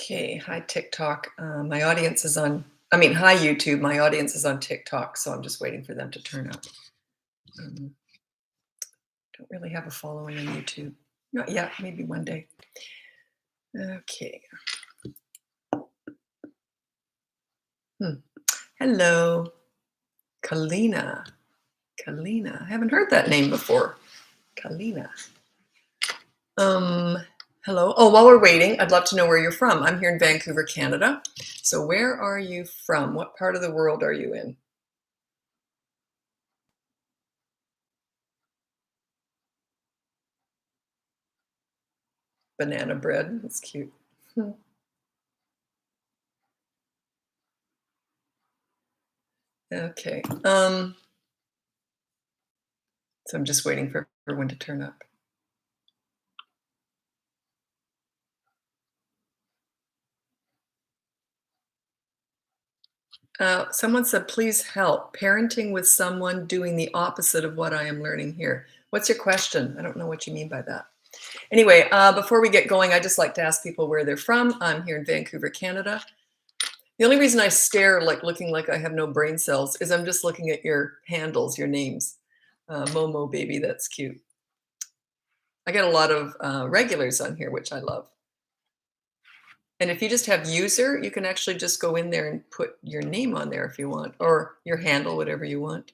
Okay, hi TikTok. My audience is on, hi YouTube. My audience is on TikTok, so I'm just waiting for them to turn up. Um, don't really have a following on YouTube. Not yet, maybe one day. Okay. Hello, Kalina. Kalina. I haven't heard that name before. Kalina. Hello. Oh, while we're waiting, I'd love to know where you're from. I'm here in Vancouver, Canada. So where are you from? What part of the world are you in? Banana bread. That's cute. Okay. So I'm just waiting for everyone to turn up. Someone said, please help. Parenting with someone doing the opposite of what I am learning here. What's your question? I don't know what you mean by that. Anyway, before we get going, I just like to ask people where they're from. I'm here in Vancouver, Canada. The only reason I stare looking like I have no brain cells is I'm just looking at your handles, your names. Momo baby, that's cute. I get a lot of regulars on here, which I love. And if you just have user, you can actually just go in there and put your name on there if you want, or your handle, whatever you want.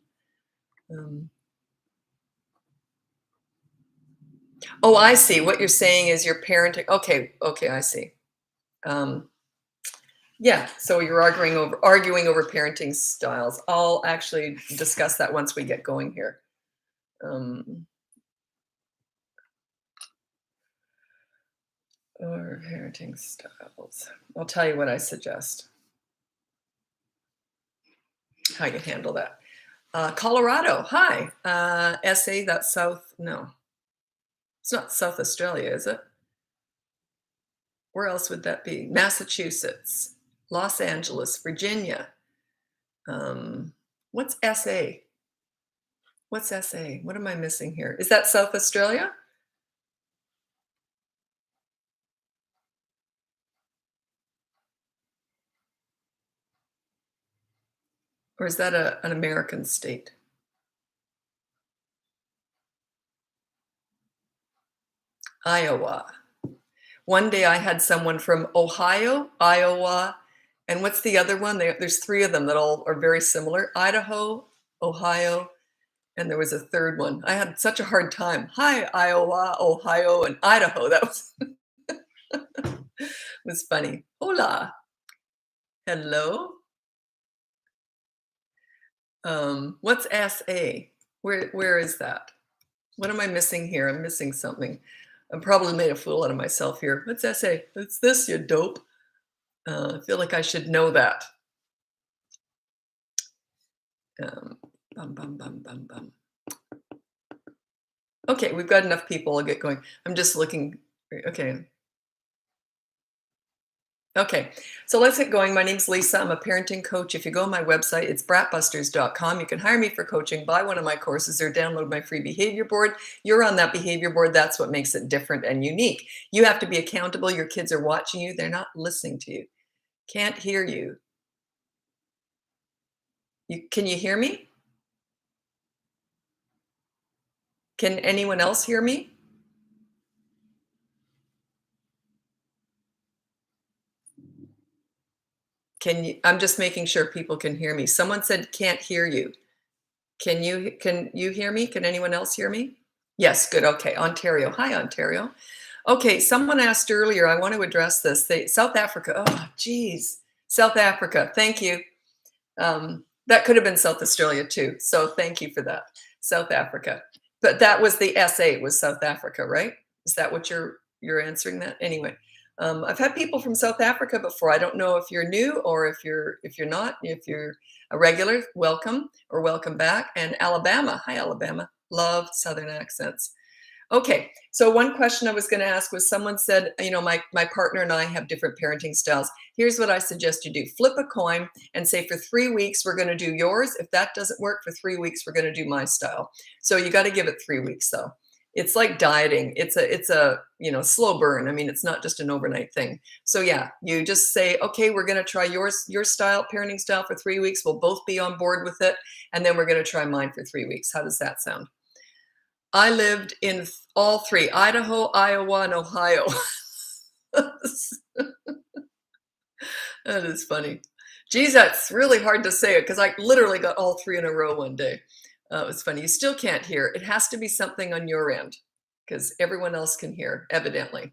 Oh, I see. What you're saying is you're parenting. Okay, I see. Yeah, so you're arguing over parenting styles. I'll actually discuss that once we get going here. Or parenting styles. I'll tell you what I suggest. How you handle that. Colorado, hi. SA, that's South, no. It's not South Australia, is it? Where else would that be? Massachusetts, Los Angeles, Virginia. What's SA? What's SA? What am I missing here? Is that South Australia? Or is that an American state? Iowa. One day I had someone from Ohio, Iowa, and what's the other one? There's three of them that all are very similar. Idaho, Ohio, and there was a third one. I had such a hard time. Hi, Iowa, Ohio, and Idaho. That was was funny. Hola. Hello. What's SA? Where is that? What am I missing here? I'm missing something. I probably made a fool out of myself here. What's SA? It's this, you dope. I feel like I should know that. Bum, bum, bum, bum, bum. Okay, we've got enough people. I'll get going. I'm just looking. Okay. Okay, so let's get going. My name's Lisa. I'm a parenting coach. If you go on my website, it's bratbusters.com. You can hire me for coaching, buy one of my courses, or download my free behavior board. You're on that behavior board. That's what makes it different and unique. You have to be accountable. Your kids are watching you. They're not listening to you. Can't hear you. Can you hear me? Can anyone else hear me? I'm just making sure people can hear me. Someone said can't hear you. Can you hear me? Can anyone else hear me? Yes, good. Okay, Ontario. Hi, Ontario. Okay, someone asked earlier, I want to address this. South Africa. Oh, geez. South Africa. Thank you. That could have been South Australia too. So thank you for that. South Africa. But that was the SA was South Africa, right? Is that what you're answering that? Anyway, I've had people from South Africa before. I don't know if you're new or if you're not. If you're a regular, welcome or welcome back. And Alabama. Hi, Alabama. Love Southern accents. Okay, so one question I was going to ask was someone said, my partner and I have different parenting styles. Here's what I suggest you do. Flip a coin and say for 3 weeks, we're going to do yours. If that doesn't work for 3 weeks, we're going to do my style. So you got to give it 3 weeks though. It's like dieting. It's a slow burn. I mean, it's not just an overnight thing. So yeah, you just say, okay, we're going to try your style, parenting style for 3 weeks. We'll both be on board with it. And then we're going to try mine for 3 weeks. How does that sound? I lived in all three, Idaho, Iowa, and Ohio. That is funny. Geez, that's really hard to say it because I literally got all three in a row one day. It was funny. You still can't hear. It has to be something on your end because everyone else can hear, evidently.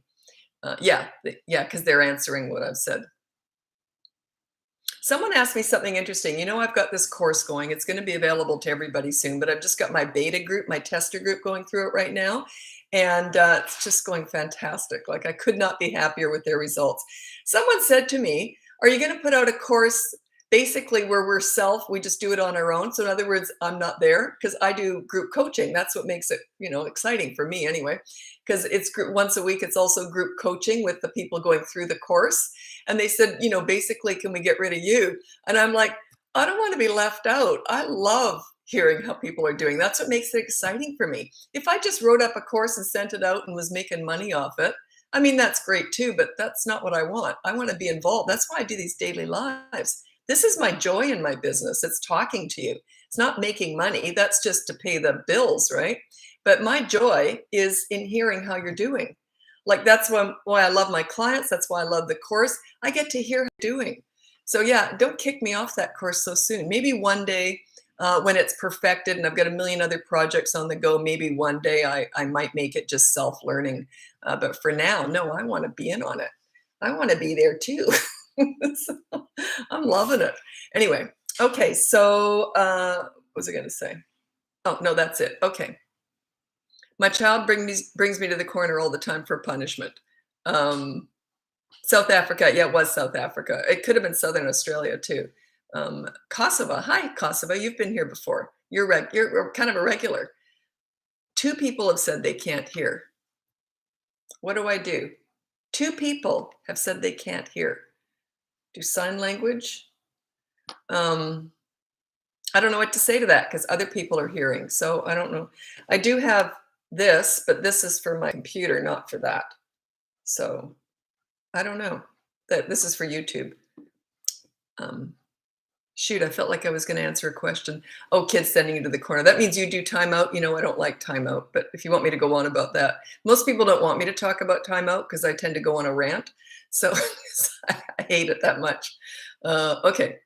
Yeah, because they're answering what I've said. Someone asked me something interesting. I've got this course going. It's going to be available to everybody soon, but I've just got my beta group, my tester group going through it right now. And it's just going fantastic. Like I could not be happier with their results. Someone said to me, are you going to put out a course basically where we just do it on our own? So in other words, I'm not there because I do group coaching. That's what makes it, exciting for me anyway, because it's once a week. It's also group coaching with the people going through the course. And they said, basically, can we get rid of you? And I'm like, I don't want to be left out. I love hearing how people are doing. That's what makes it exciting for me. If I just wrote up a course and sent it out and was making money off it, I mean, that's great too, but that's not what I want. I want to be involved. That's why I do these daily lives. This is my joy in my business. It's talking to you. It's not making money. That's just to pay the bills, right? But my joy is in hearing how you're doing. Like that's why I love my clients. That's why I love the course. I get to hear how you're doing. So yeah, don't kick me off that course so soon. Maybe one day when it's perfected and I've got a million other projects on the go, maybe one day I might make it just self-learning. But for now, no, I want to be in on it. I want to be there too. So, I'm loving it. Anyway, okay, so what was I going to say? Oh, no, that's it. Okay. My child brings me to the corner all the time for punishment. South Africa. Yeah, it was South Africa. It could have been Southern Australia too. Kosovo. Hi, Kosovo. You've been here before. You're kind of a regular. 2 people have said they can't hear. What do I do? 2 people have said they can't hear. Do sign language? I don't know what to say to that because other people are hearing. So I don't know. I do have this, but this is for my computer, not for that. So I don't know. This is for YouTube. Shoot, I felt like I was going to answer a question. Oh, kids sending you to the corner. That means you do timeout. I don't like timeout, but if you want me to go on about that, most people don't want me to talk about timeout because I tend to go on a rant. So I hate it that much. Okay.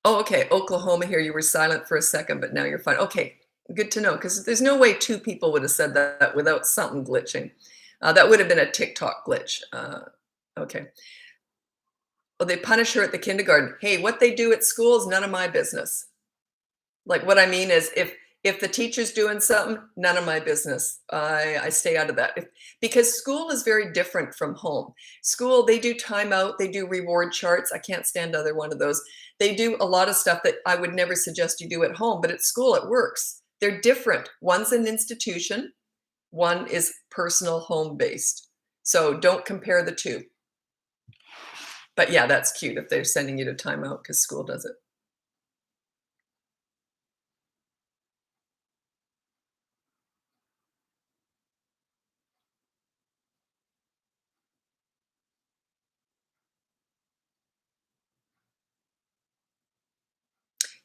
Oh, okay. Oklahoma here. You were silent for a second, but now you're fine. Okay. Good to know because there's no way 2 people would have said that without something glitching. That would have been a TikTok glitch. Okay. Well, they punish her at the kindergarten. Hey, what they do at school is none of my business. Like what I mean is if the teacher's doing something, none of my business. I stay out of that because school is very different from home. School, they do timeout, they do reward charts. I can't stand either one of those. They do a lot of stuff that I would never suggest you do at home, but at school it works. They're different. One's an institution, one is personal home-based. So don't compare the 2. But yeah, that's cute if they're sending you to timeout because school does it.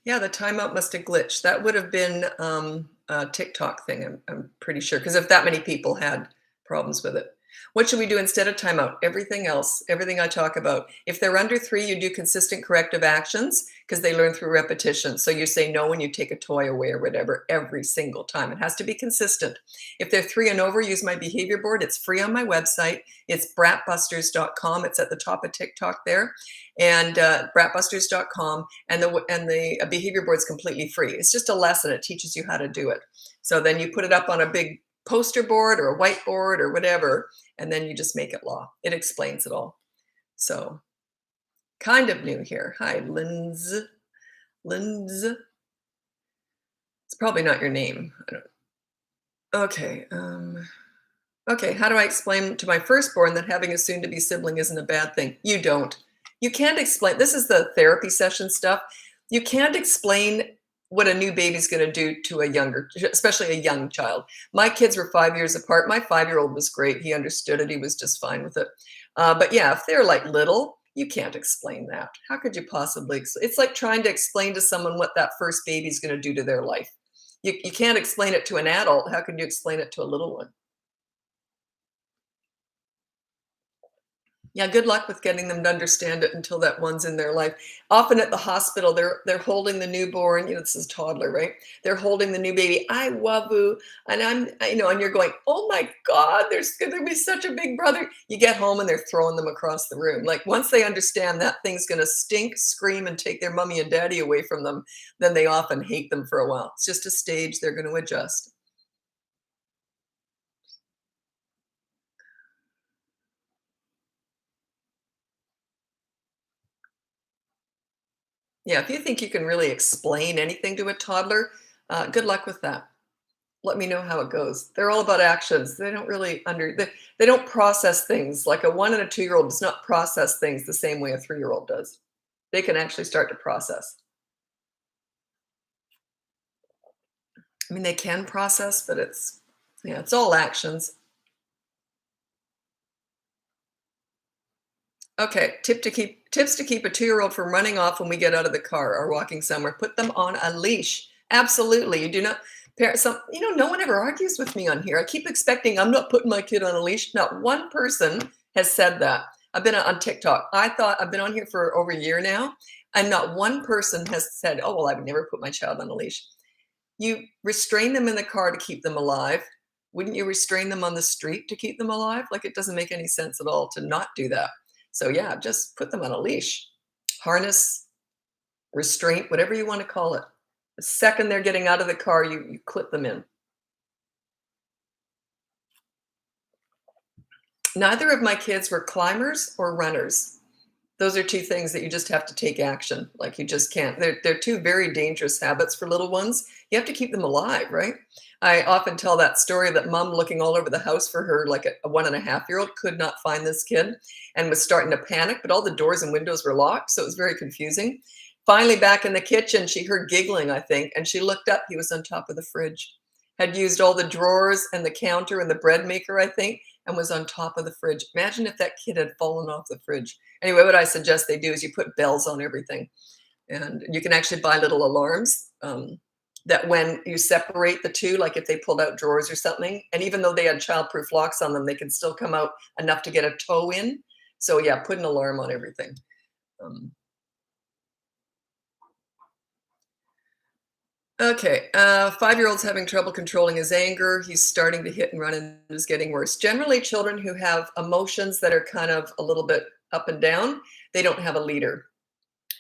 Yeah, the timeout must have glitched. That would have been a TikTok thing, I'm pretty sure, because if that many people had problems with it. What should we do instead of timeout? Everything else, everything I talk about. If they're under 3, you do consistent corrective actions because they learn through repetition. So you say no when you take a toy away or whatever every single time. It has to be consistent. If they're 3 and over, use my behavior board. It's free on my website. It's bratbusters.com. It's at the top of TikTok there. And bratbusters.com. And the behavior board is completely free. It's just a lesson. It teaches you how to do it. So then you put it up on a big poster board or a whiteboard or whatever, and then you just make it law. It explains it all. So kind of new here. Hi, Linz. It's probably not your name. I don't. Okay. Okay, how do I explain to my firstborn that having a soon-to-be sibling isn't a bad thing? You don't. You can't explain. This is the therapy session stuff. You can't explain what a new baby's going to do to a younger, especially a young child. My kids were 5 years apart. My 5-year-old was great. He understood it. He was just fine with it. But yeah, if they're like little, you can't explain that. How could you possibly? It's like trying to explain to someone what that first baby's going to do to their life. You can't explain it to an adult. How can you explain it to a little one? Yeah, good luck with getting them to understand it until that one's in their life. Often at the hospital, they're holding the newborn, this is toddler, right? They're holding the new baby. I wabu, and and you're going, oh my God, there's going to be such a big brother. You get home and they're throwing them across the room. Like once they understand that thing's going to stink, scream, and take their mommy and daddy away from them, then they often hate them for a while. It's just a stage they're going to adjust. Yeah, if you think you can really explain anything to a toddler, good luck with that. Let me know how it goes. They're all about actions. They don't really they don't process things like a 1 and a 2-year-old does not process things the same way a 3-year-old does. They can actually start to process. I mean, they can process, but it's all actions. Okay, tips to keep a 2-year-old from running off when we get out of the car or walking somewhere. Put them on a leash. Absolutely. You do not no one ever argues with me on here. I keep expecting I'm not putting my kid on a leash. Not one person has said that. I've been on TikTok. I've been on here for over a year now, and not one person has said, "Oh, well, I would never put my child on a leash." You restrain them in the car to keep them alive. Wouldn't you restrain them on the street to keep them alive? Like it doesn't make any sense at all to not do that. So yeah, just put them on a leash, harness, restraint, whatever you want to call it. The second they're getting out of the car, you clip them in. Neither of my kids were climbers or runners. Those are two things that you just have to take action. Like you just can't. They're two very dangerous habits for little ones. You have to keep them alive, right? I often tell that story that mom looking all over the house for her, like a 1.5-year-old, could not find this kid and was starting to panic, but all the doors and windows were locked, so it was very confusing. Finally, back in the kitchen, she heard giggling, I think, and she looked up. He was on top of the fridge, had used all the drawers and the counter and the bread maker, I think, and was on top of the fridge. Imagine if that kid had fallen off the fridge. Anyway, what I suggest they do is you put bells on everything. And you can actually buy little alarms that when you separate the two, like if they pulled out drawers or something, and even though they had childproof locks on them, they can still come out enough to get a toe in. So yeah, put an alarm on everything. Um, Okay, 5-year-old's having trouble controlling his anger. He's starting to hit and run and is getting worse. Generally, children who have emotions that are kind of a little bit up and down, they don't have a leader.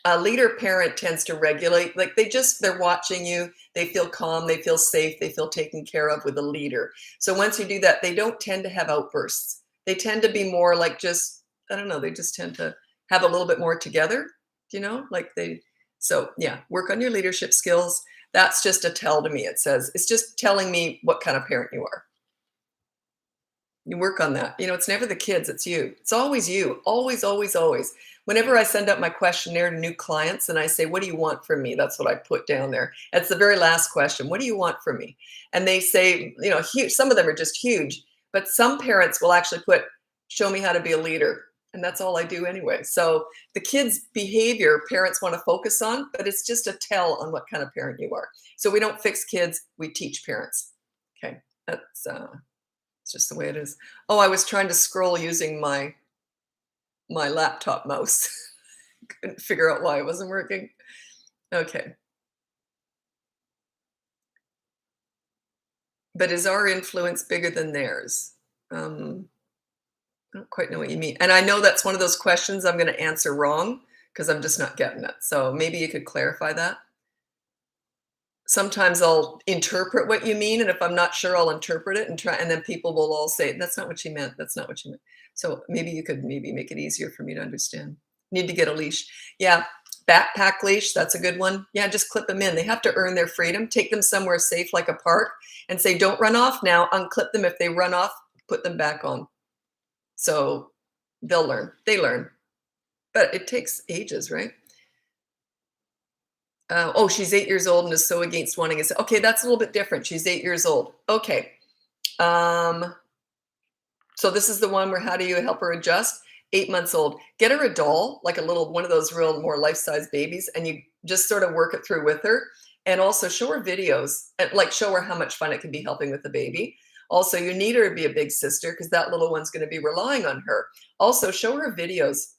A leader parent tends to regulate, like they're watching you, they feel calm, they feel safe, they feel taken care of with a leader. So once you do that, they don't tend to have outbursts. They tend to be more like just, I don't know, they just tend to have a little bit more together, like so yeah, work on your leadership skills. That's just a tell to me. It says, it's just telling me what kind of parent you are. You work on that. It's never the kids, it's you. It's always you. Always, always, always. Whenever I send out my questionnaire to new clients and I say, what do you want from me? That's what I put down there. It's the very last question. What do you want from me? And they say, huge. Some of them are just huge, but some parents will actually put, show me how to be a leader. And that's all I do anyway. So the kids' behavior, parents want to focus on, but it's just a tell on what kind of parent you are. So we don't fix kids, we teach parents. Okay. That's it's just the way it is. Oh, I was trying to scroll using my laptop mouse. Couldn't figure out why it wasn't working. Okay. But is our influence bigger than theirs? I don't quite know what you mean. And I know that's one of those questions I'm going to answer wrong because I'm just not getting it. So maybe you could clarify that. Sometimes I'll interpret what you mean, and if I'm not sure, I'll interpret it and try, and then people will all say, "That's not what you meant. That's not what you meant." So maybe you could maybe make it easier for me to understand. Need to get a leash. Yeah, backpack leash, that's a good one. Yeah, just clip them in. They have to earn their freedom. Take them somewhere safe like a park and say, "Don't run off now." Unclip them. If they run off, put them back on. So they'll learn. They learn. But it takes ages, right? Oh, she's 8 years old and is so against wanting it. Okay, that's a little bit different. She's 8 years old. Okay. Um, so this is the one where how do you help her adjust? 8 months old. Get her a doll, like a little one of those real more life-size babies, and you just sort of work it through with her. And also show her videos, and like show her how much fun it can be helping with the baby. Also, you need her to be a big sister because that little one's going to be relying on her. Also, show her videos.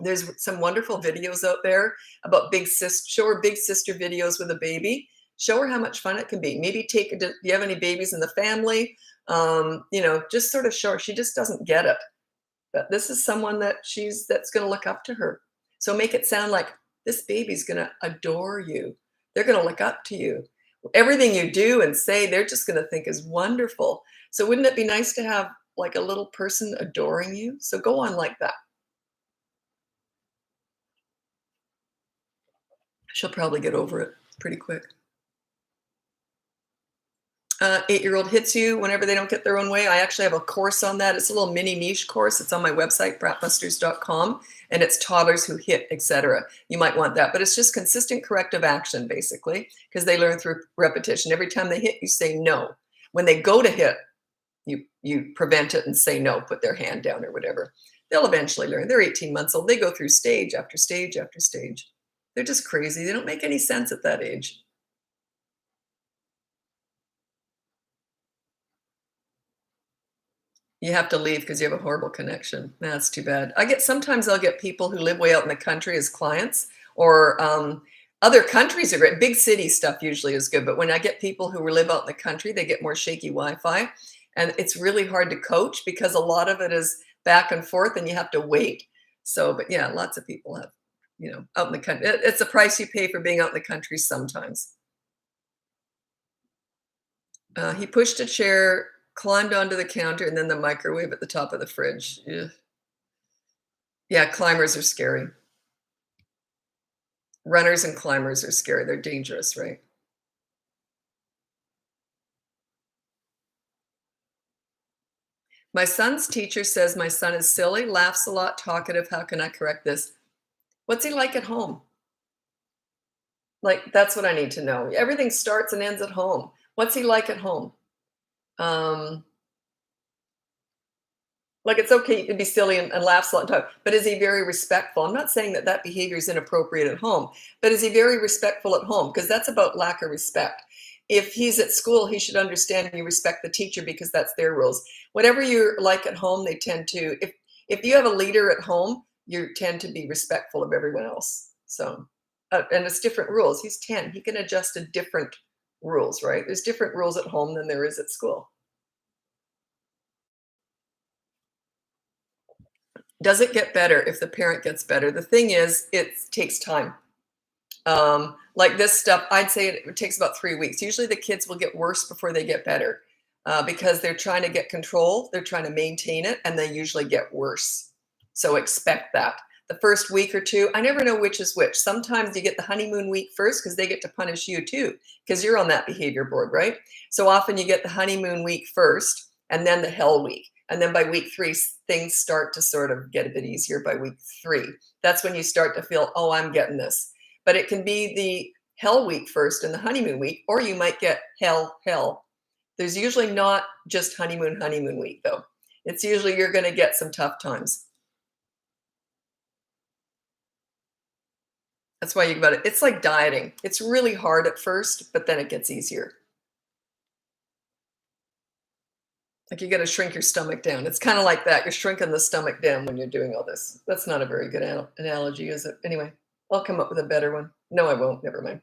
There's some wonderful videos out there about big sister. Show her big sister videos with a baby. Show her how much fun it can be. Maybe take her to, do you have any babies in the family? Just sort of show her. She just doesn't get it. But this is someone that's going to look up to her. So make it sound like this baby's going to adore you. They're going to look up to you. Everything you do and say, they're just going to think is wonderful. So wouldn't it be nice to have like a little person adoring you? So go on like that. She'll probably get over it pretty quick. 8-year-old hits you whenever they don't get their own way. I actually have a course on that. It's a little mini niche course. It's on my website, bratbusters.com, and it's toddlers who hit, etc. You might want that, but it's just consistent corrective action, basically, because they learn through repetition. Every time they hit, you say no. When they go to hit, you prevent it and say no, put their hand down or whatever. They'll eventually learn. They're 18 months old. They go through stage after stage after stage. They're just crazy. They don't make any sense at that age. You have to leave because you have a horrible connection. That's too bad. Sometimes I'll get people who live way out in the country as clients, or other countries are great. Big city stuff usually is good, but when I get people who live out in the country, they get more shaky Wi-Fi, and it's really hard to coach because a lot of it is back and forth, and you have to wait. So, but yeah, lots of people have, out in the country. It's the price you pay for being out in the country sometimes. He pushed a chair, climbed onto the counter, and then the microwave at the top of the fridge. Ugh. Yeah, climbers are scary. Runners and climbers are scary. They're dangerous, right? My son's teacher says my son is silly, laughs a lot, talkative. How can I correct this? What's he like at home? Like, that's what I need to know. Everything starts and ends at home. What's he like at home? Um, Like, it's okay to be silly and laugh a lot and talk, but is he very respectful? I'm not saying that that behavior is inappropriate at home, but is he very respectful at home? Because that's about lack of respect. If he's at school, he should understand you respect the teacher because that's their rules. Whatever you're like at home, they tend to, if you have a leader at home, you tend to be respectful of everyone else. So, and it's different rules. He's 10. He can adjust to different rules, right? There's different rules at home than there is at school. Does it get better if the parent gets better? The thing is, it takes time. Like this stuff, I'd say it takes about 3 weeks. Usually the kids will get worse before they get better because they're trying to get control, they're trying to maintain it, and they usually get worse. So expect that. The first week or two, I never know which is which. Sometimes you get the honeymoon week first because they get to punish you too, because you're on that behavior board, right? So often you get the honeymoon week first and then the hell week. And then by week 3, things start to sort of get a bit easier by week 3. That's when you start to feel, oh, I'm getting this. But it can be the hell week first and the honeymoon week, or you might get hell, hell. There's usually not just honeymoon week, though. It's usually you're going to get some tough times. That's why you got it. It's like dieting. It's really hard at first, but then it gets easier. Like you got to shrink your stomach down. It's kind of like that. You're shrinking the stomach down when you're doing all this. That's not a very good analogy, is it? Anyway, I'll come up with a better one. No, I won't. Never mind.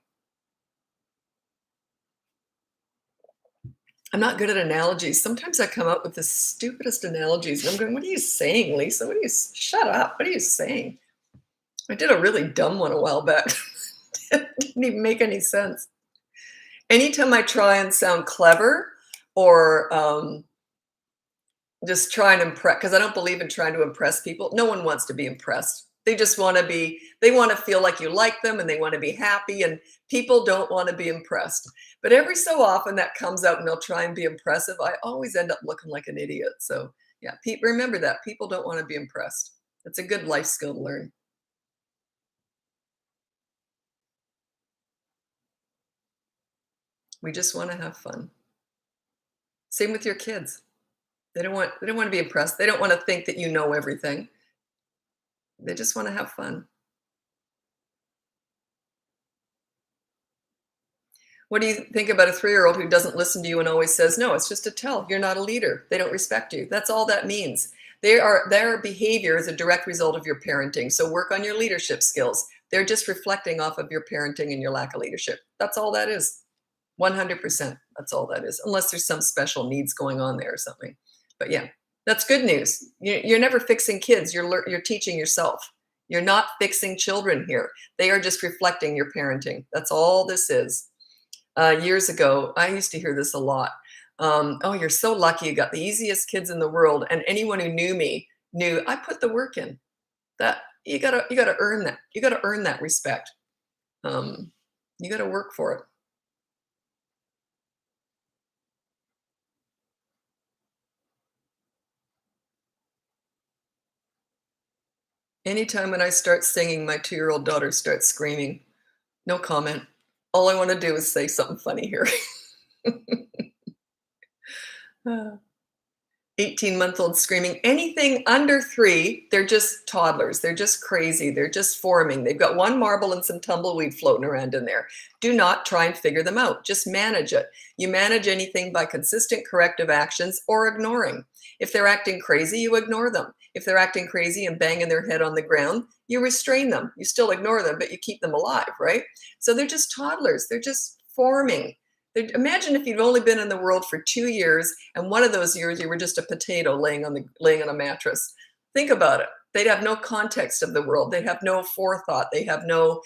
I'm not good at analogies. Sometimes I come up with the stupidest analogies. And I'm going, what are you saying, Lisa? Shut up. What are you saying? I did a really dumb one a while back. It didn't even make any sense. Anytime I try and sound clever or just try and impress, because I don't believe in trying to impress people. No one wants to be impressed. They just want to they want to feel like you like them and they want to be happy, and people don't want to be impressed. But every so often that comes out and they'll try and be impressive. I always end up looking like an idiot. So yeah, remember that. People don't want to be impressed. It's a good life skill to learn. We just want to have fun. Same with your kids. They don't want to be impressed. They don't want to think that you know everything. They just want to have fun. What do you think about a 3-year-old who doesn't listen to you and always says no? It's just a tell. You're not a leader. They don't respect you. That's all that means. Their behavior is a direct result of your parenting. So work on your leadership skills. They're just reflecting off of your parenting and your lack of leadership. That's all that is. 100%. That's all that is. Unless there's some special needs going on there or something. But yeah, that's good news. You're never fixing kids. You're teaching yourself. You're not fixing children here. They are just reflecting your parenting. That's all this is. Years ago, I used to hear this a lot. Oh, you're so lucky. You got the easiest kids in the world. And anyone who knew me knew I put the work in. That you gotta earn that. You gotta earn that respect. You gotta work for it. Anytime when I start singing, my 2-year-old daughter starts screaming. No comment. All I want to do is say something funny here. 18-month-old screaming. Anything under 3, they're just toddlers. They're just crazy. They're just forming. They've got one marble and some tumbleweed floating around in there. Do not try and figure them out. Just manage it. You manage anything by consistent corrective actions or ignoring. If they're acting crazy, you ignore them. If they're acting crazy and banging their head on the ground, you restrain them. You still ignore them, but you keep them alive, right? So they're just toddlers. They're just forming. Imagine if you'd only been in the world for 2 years, and one of those years you were just a potato laying on a mattress. Think about it. They'd have no context of the world. They'd have no forethought. They have no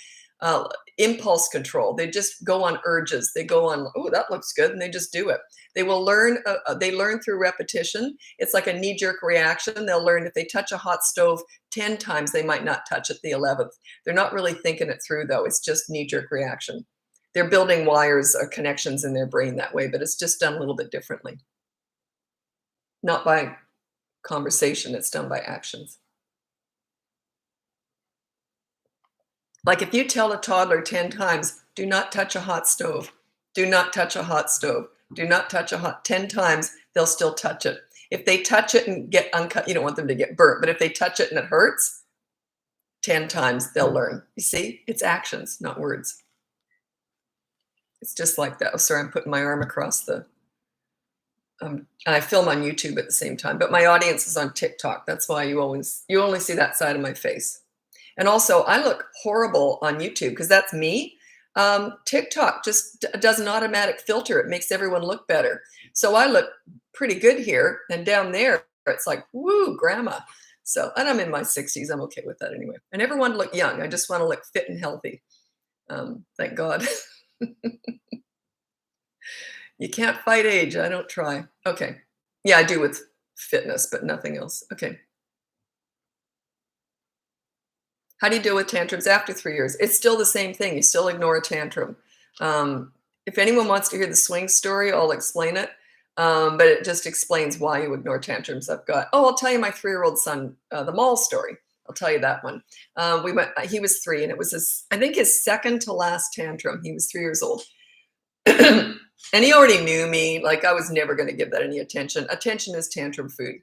impulse control. They just go on urges. They go on, oh, that looks good, and they just do it. They will learn. They learn through repetition. It's like a knee-jerk reaction. They'll learn if they touch a hot stove 10 times, they might not touch it the 11th. They're not really thinking it through, though. It's just knee-jerk reaction. They're building wires or connections in their brain that way, but it's just done a little bit differently. Not by conversation, it's done by actions. Like if you tell a toddler 10 times, do not touch a hot stove, do not touch a hot stove, do not touch 10 times, they'll still touch it. If they touch it and get uncut, you don't want them to get burnt, but if they touch it and it hurts, 10 times they'll learn. You see, it's actions, not words. It's just like that. Oh, sorry, I'm putting my arm across the. I film on YouTube at the same time, but my audience is on TikTok. That's why you only see that side of my face. And also, I look horrible on YouTube because that's me. TikTok just does an automatic filter. It makes everyone look better. So I look pretty good here, and down there, it's like, woo, grandma. So, and I'm in my 60s. I'm okay with that anyway. I never want to look young. I just want to look fit and healthy. Thank God. You can't fight age. I don't try. Okay. Yeah, I do with fitness, but nothing else. Okay. How do you deal with tantrums after 3 years? It's still the same thing. You still ignore a tantrum. If anyone wants to hear the swing story, I'll explain it. But it just explains why you ignore tantrums. I'll tell you my 3-year-old son, the mall story. I'll tell you that one. He was 3, and it was I think his second to last tantrum. He was 3 years old. And he already knew me. Like I was never going to give that any attention. Attention is tantrum food.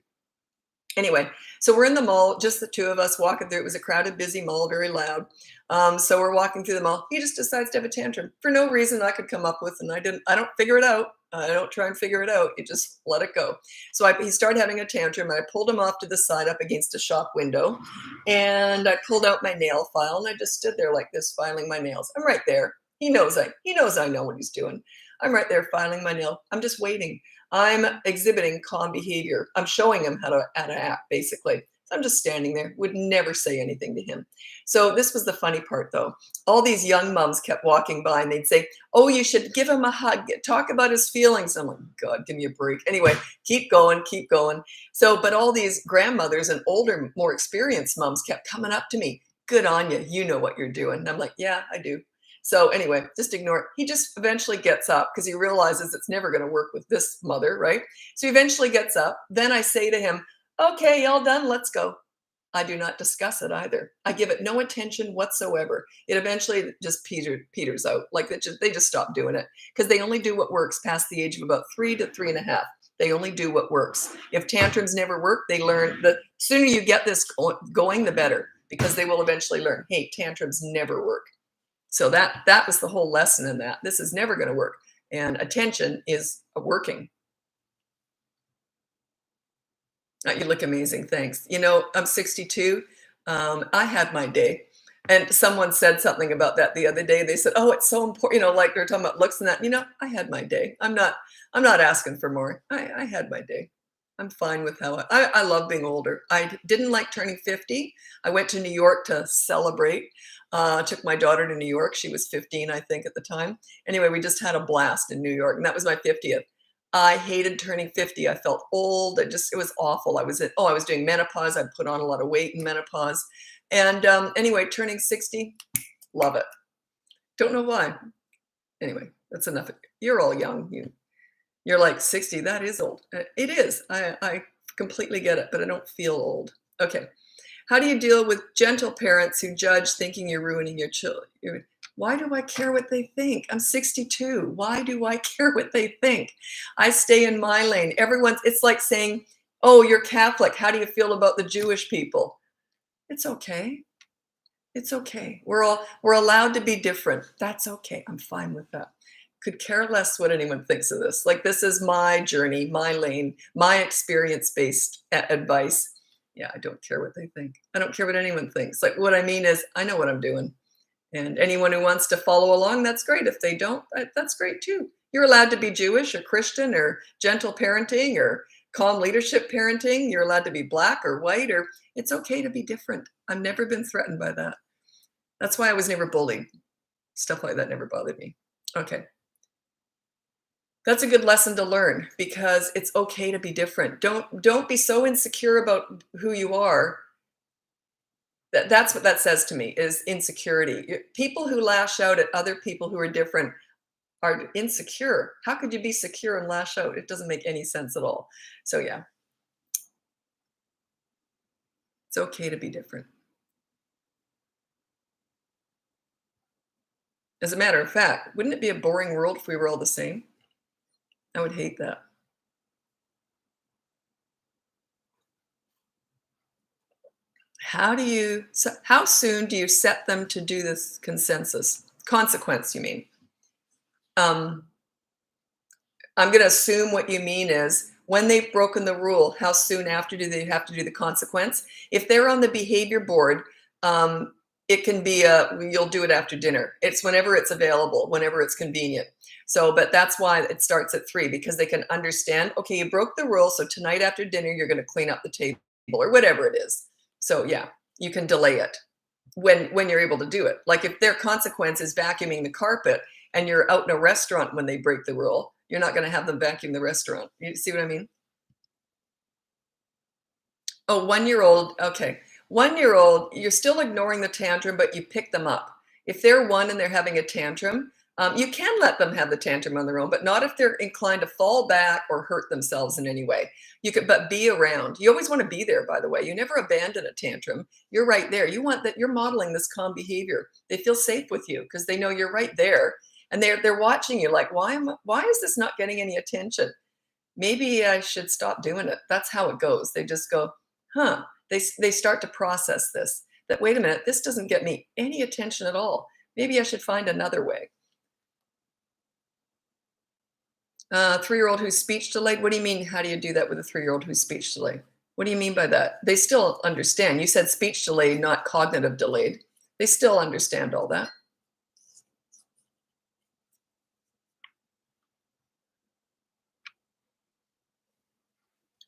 Anyway, so we're in the mall, just the two of us walking through. It was a crowded, busy mall, very loud. So we're walking through the mall. He just decides to have a tantrum for no reason I could come up with, and I don't figure it out. I don't try and figure it out. You just let it go. So he started having a tantrum, and I pulled him off to the side up against a shop window, and I pulled out my nail file, and I just stood there like this, filing my nails. I'm right there. He knows I know what he's doing. I'm right there filing my nail. I'm just waiting. I'm exhibiting calm behavior. I'm showing him how to act, basically. So I'm just standing there, would never say anything to him. So this was the funny part, though. All these young moms kept walking by, and they'd say, oh, you should give him a hug. Talk about his feelings. I'm like, God, give me a break. Anyway, keep going, keep going. So, but all these grandmothers and older, more experienced moms kept coming up to me. Good on you. You know what you're doing. And I'm like, yeah, I do. So anyway, just ignore it. He just eventually gets up because he realizes it's never going to work with this mother, right? So he eventually gets up. Then I say to him, okay, y'all done? Let's go. I do not discuss it either. I give it no attention whatsoever. It eventually just peters out. Like they just stop doing it because they only do what works past the age of about 3 to 3.5. They only do what works. If tantrums never work, they learn. The sooner you get this going, the better, because they will eventually learn, hey, tantrums never work. So that was the whole lesson in that. This is never going to work. And attention is working. You look amazing. Thanks. You know, I'm 62. I had my day. And someone said something about that the other day. They said, oh, it's so important. You know, like they're talking about looks and that. You know, I had my day. I'm not asking for more. I had my day. I'm fine with how I love being older. I didn't like turning 50. I went to New York to celebrate. Took my daughter to New York. She was 15, I think, at the time. Anyway, we just had a blast in New York, and that was my 50th. I hated turning 50. I felt old. It was awful. I was doing menopause. I put on a lot of weight in menopause. And anyway, turning 60, love it. Don't know why. Anyway, that's enough. You're all young. You're like 60. That is old. It is. I completely get it, but I don't feel old. Okay. How do you deal with gentle parents who judge, thinking you're ruining your children? Why do I care what they think? I'm 62. Why do I care what they think? I stay in my lane. It's like saying, oh, you're Catholic. How do you feel about the Jewish people? It's okay. It's okay. We're allowed to be different. That's okay. I'm fine with that. Could care less what anyone thinks of this. Like, this is my journey, my lane, my experience-based advice. Yeah, I don't care what they think. I don't care what anyone thinks. Like, what I mean is, I know what I'm doing. And anyone who wants to follow along, that's great. If they don't, that's great too. You're allowed to be Jewish or Christian or gentle parenting or calm leadership parenting. You're allowed to be black or white, or it's okay to be different. I've never been threatened by that. That's why I was never bullied. Stuff like that never bothered me. Okay. That's a good lesson to learn, because it's okay to be different. Don't be so insecure about who you are. That's what that says to me, is insecurity. People who lash out at other people who are different are insecure. How could you be secure and lash out? It doesn't make any sense at all. So yeah, it's okay to be different. As a matter of fact, wouldn't it be a boring world if we were all the same? I would hate that. How soon do you set them to do this consequence, you mean? Um, I'm going to assume what you mean is, when they've broken the rule, how soon after do they have to do the consequence? If they're on the behavior board, it can be you'll do it after dinner. It's whenever it's available, whenever it's convenient. So, but that's why it starts at 3, because they can understand, okay, you broke the rule, so tonight after dinner, you're going to clean up the table or whatever it is. So yeah, you can delay it when you're able to do it. Like, if their consequence is vacuuming the carpet and you're out in a restaurant when they break the rule, you're not going to have them vacuum the restaurant. You see what I mean? Oh, 1-year-old. Okay. 1-year-old, you're still ignoring the tantrum, but you pick them up. If they're 1 and they're having a tantrum, you can let them have the tantrum on their own, but not if they're inclined to fall back or hurt themselves in any way. But be around. You always want to be there, by the way. You never abandon a tantrum. You're right there. You want that. You're modeling this calm behavior. They feel safe with you because they know you're right there, and they're watching you. Like, why is this not getting any attention? Maybe I should stop doing it. That's how it goes. They just go, huh? They start to process this. That, wait a minute, this doesn't get me any attention at all. Maybe I should find another way. 3-year-old who's speech delayed. What do you mean? How do you do that with a 3-year-old who's speech delayed? What do you mean by that? They still understand. You said speech delayed, not cognitive delayed. They still understand all that.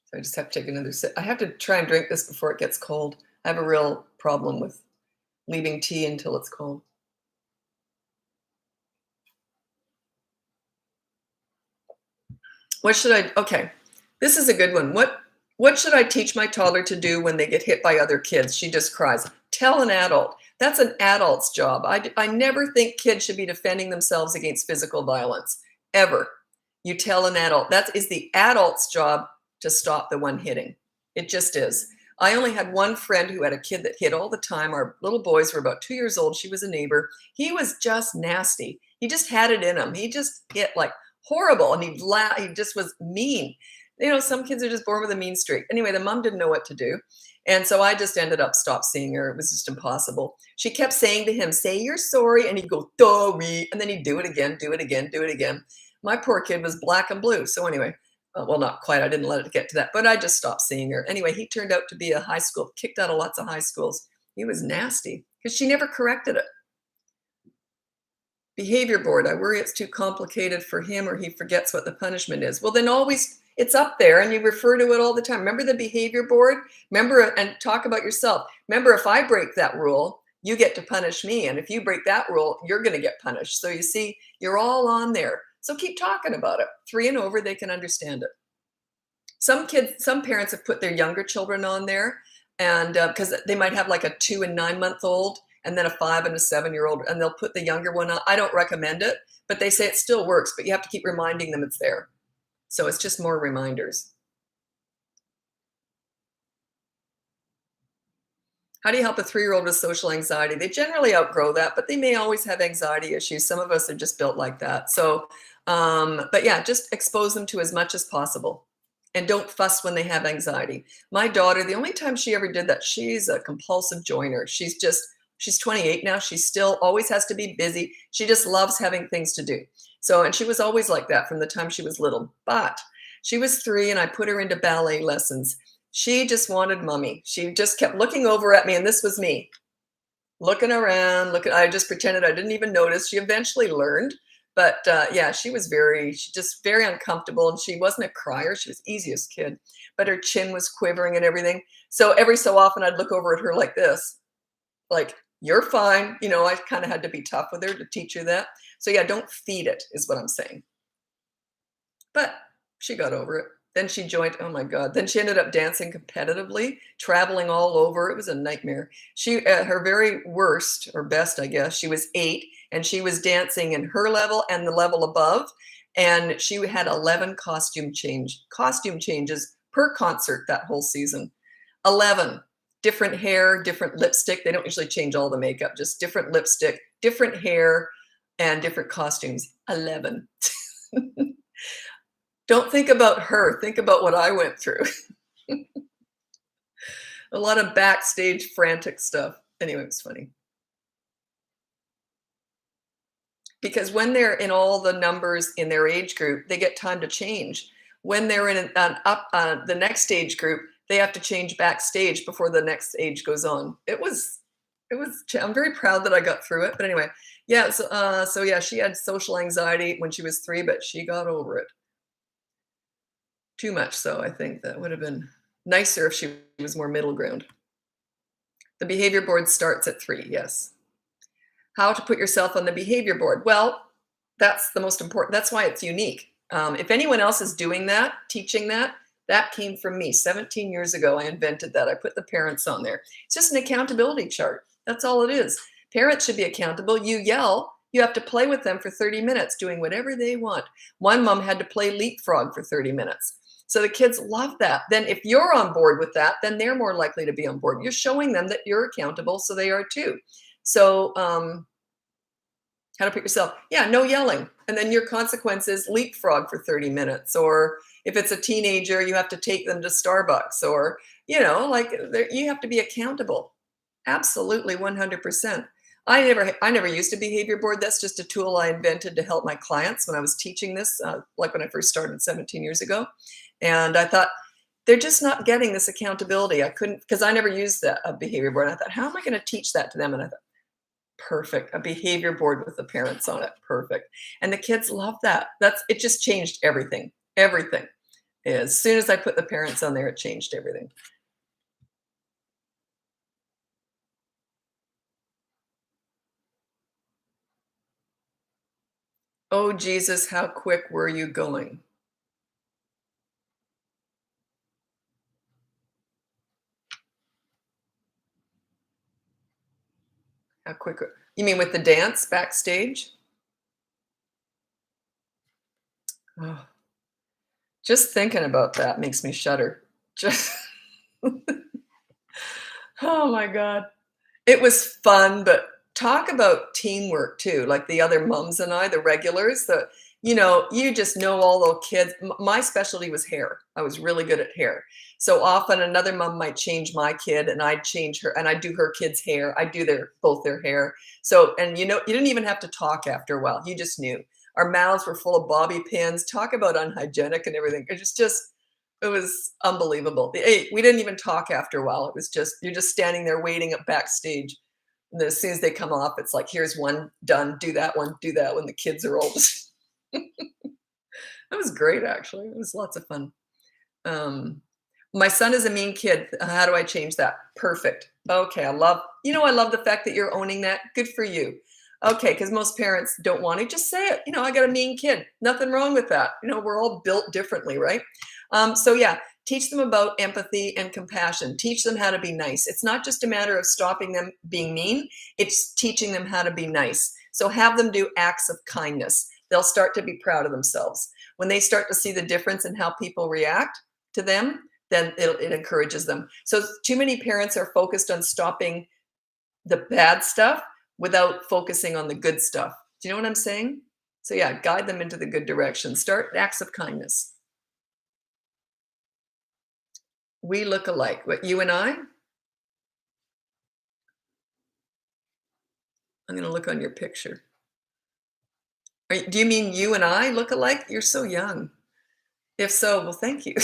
So I just have to take another sip. I have to try and drink this before it gets cold. I have a real problem with leaving tea until it's cold. Okay, this is a good one. What should I teach my toddler to do when they get hit by other kids? She just cries. Tell an adult. That's an adult's job. I never think kids should be defending themselves against physical violence, ever. You tell an adult. That is the adult's job to stop the one hitting. It just is. I only had one friend who had a kid that hit all the time. Our little boys were about 2 years old. She was a neighbor. He was just nasty. He just had it in him. He just hit like horrible, and he'd laugh. He just was mean. Some kids are just born with a mean streak. Anyway, the mom didn't know what to do. And so I just ended up stop seeing her. It was just impossible. She kept saying to him, say you're sorry. And he'd go, sorry. And then he'd do it again, do it again, do it again. My poor kid was black and blue. So anyway, well, not quite. I didn't let it get to that, but I just stopped seeing her. Anyway, he turned out to be a high school, kicked out of lots of high schools. He was nasty because she never corrected it. Behavior board. I worry it's too complicated for him or he forgets what the punishment is. Well, then always it's up there and you refer to it all the time. Remember the behavior board? Remember, and talk about yourself. Remember, if I break that rule, you get to punish me. And if you break that rule, you're going to get punished. So you see, you're all on there. So keep talking about it. 3 and over, they can understand it. Some parents have put their younger children on there, and because they might have like a 2 and 9-month-old and then a 5 and a 7-year-old, and they'll put the younger one on. I don't recommend it, but they say it still works, but you have to keep reminding them it's there. So it's just more reminders. How do you help a 3-year-old with social anxiety? They generally outgrow that, but they may always have anxiety issues. Some of us are just built like that. So, but yeah, just expose them to as much as possible. And don't fuss when they have anxiety. My daughter, the only time she ever did that, she's a compulsive joiner. She's 28 now. She still always has to be busy. She just loves having things to do. So, and she was always like that from the time she was little. But she was 3 and I put her into ballet lessons. She just wanted mommy. She just kept looking over at me, and this was me looking around. I just pretended I didn't even notice. She eventually learned, but yeah, she just very uncomfortable, and she wasn't a crier. She was the easiest kid, but her chin was quivering and everything. So every so often I'd look over at her like this, like, you're fine. I kind of had to be tough with her to teach her that. So yeah, don't feed it is what I'm saying. But she got over it. Then she joined, oh my God. Then she ended up dancing competitively, traveling all over. It was a nightmare. She, at her very worst or best, I guess, she was 8 and she was dancing in her level and the level above. And she had 11 costume changes per concert that whole season. 11. Different hair, different lipstick. They don't usually change all the makeup, just different lipstick, different hair, and different costumes. 11. Don't think about her. Think about what I went through. A lot of backstage frantic stuff. Anyway, it was funny. Because when they're in all the numbers in their age group, they get time to change. When they're in the next age group, they have to change backstage before the next age goes on. I'm very proud that I got through it. But anyway, yeah. So yeah, she had social anxiety when she was 3, but she got over it. Too much so, I think. That would have been nicer if she was more middle ground. The behavior board starts at 3, yes. How to put yourself on the behavior board? Well, that's the most important. That's why it's unique. If anyone else is doing that, teaching that, that came from me. 17 years ago, I invented that. I put the parents on there. It's just an accountability chart. That's all it is. Parents should be accountable. You yell, you have to play with them for 30 minutes, doing whatever they want. One mom had to play leapfrog for 30 minutes. So the kids love that. Then if you're on board with that, then they're more likely to be on board. You're showing them that you're accountable, so they are too. So how to put yourself, yeah, no yelling. And then your consequence is leapfrog for 30 minutes. Or if it's a teenager, you have to take them to Starbucks, or, you have to be accountable. Absolutely, 100%. I never used a behavior board. That's just a tool I invented to help my clients when I was teaching this, like when I first started 17 years ago. And I thought, they're just not getting this accountability. I couldn't, because I never used a behavior board. And I thought, how am I going to teach that to them? And I thought, perfect, a behavior board with the parents on it. Perfect. And the kids love that. It just changed everything. Everything. As soon as I put the parents on there, it changed everything. Oh, Jesus, how quick were you going? How quick? You mean with the dance backstage? Oh, just thinking about that makes me shudder. Just Oh my god. It was fun, but talk about teamwork too, like the other mums and I, the regulars, you just know all those kids. My specialty was hair. I was really good at hair. So often another mom might change my kid and I'd change her and I'd do her kid's hair. I'd do both their hair. So, and you didn't even have to talk after a while. You just knew. Our mouths were full of bobby pins. Talk about unhygienic and everything. It was unbelievable. We didn't even talk after a while. It was just, you're just standing there waiting up backstage. And then as soon as they come off, it's like, here's one done, do that one, do that one. The kids are old. That was great, actually. It was lots of fun. Um, my son is a mean kid. How do I change that? Perfect. Okay, I love the fact that you're owning that. Good for you. Okay, because most parents don't want to just say it. I got a mean kid. Nothing wrong with that. We're all built differently, right? So yeah, teach them about empathy and compassion. Teach them how to be nice. It's not just a matter of stopping them being mean. It's teaching them how to be nice. So have them do acts of kindness. They'll start to be proud of themselves. When they start to see the difference in how people react to them, then it encourages them. So too many parents are focused on stopping the bad stuff without focusing on the good stuff. Do you know what I'm saying? So yeah, guide them into the good direction. Start acts of kindness. We look alike. What, you and I? I'm going to look on your picture. Do you mean you and I look alike? You're so young. If so, well, thank you.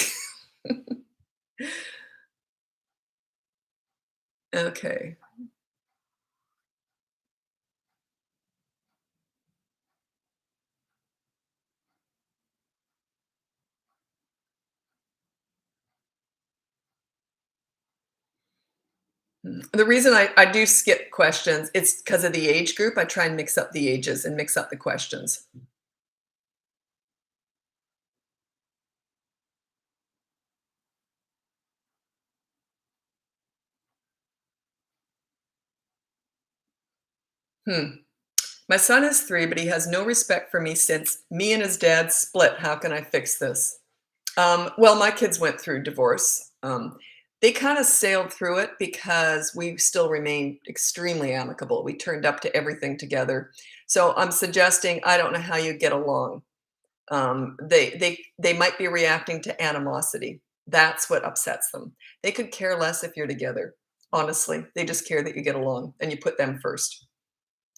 Okay. The reason I do skip questions, it's because of the age group. I try and mix up the ages and mix up the questions. Hmm. My son is 3, but he has no respect for me since me and his dad split. How can I fix this? Well, my kids went through divorce. They kind of sailed through it because we still remained extremely amicable. We turned up to everything together. So I'm suggesting, I don't know how you get along. They might be reacting to animosity. That's what upsets them. They could care less if you're together. Honestly, they just care that you get along and you put them first.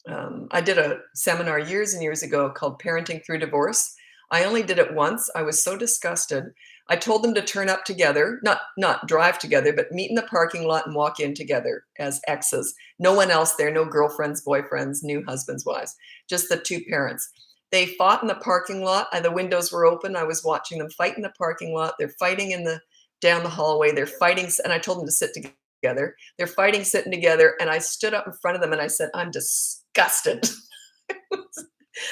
I did a seminar years and years ago called Parenting Through Divorce. I only did it once. I was so disgusted. I told them to turn up together, not drive together, but meet in the parking lot and walk in together as exes. No one else there, no girlfriends, boyfriends, new husbands, wives, just the two parents. They fought in the parking lot. The windows were open. I was watching them fight in the parking lot. They're fighting down the hallway. They're fighting, and I told them to sit together. They're fighting, sitting together, and I stood up in front of them and I said, "I'm disgusted."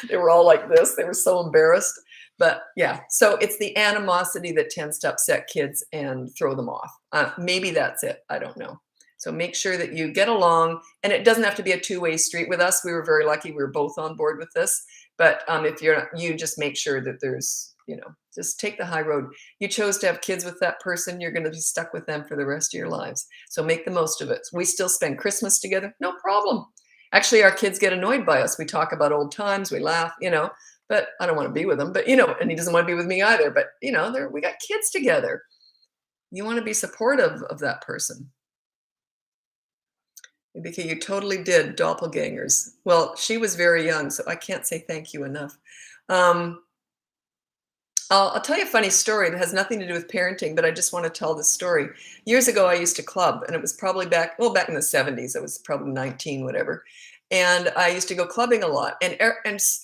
They were all like this. They were so embarrassed. But yeah, so it's the animosity that tends to upset kids and throw them off. Maybe that's it. I don't know. So make sure that you get along, and it doesn't have to be a two-way street with us. We were very lucky. We were both on board with this. But if you're not, you just make sure that just take the high road. You chose to have kids with that person. You're going to be stuck with them for the rest of your lives. So make the most of it. We still spend Christmas together. No problem. Actually, our kids get annoyed by us. We talk about old times. We laugh, but I don't want to be with him. But, and he doesn't want to be with me either. But, we got kids together. You want to be supportive of that person. Because you totally did doppelgangers. Well, she was very young, so I can't say thank you enough. Um, I'll tell you a funny story that has nothing to do with parenting, but I just want to tell this story. Years ago, I used to club, and it was probably back in the 70s. I was probably 19, whatever. And I used to go clubbing a lot. And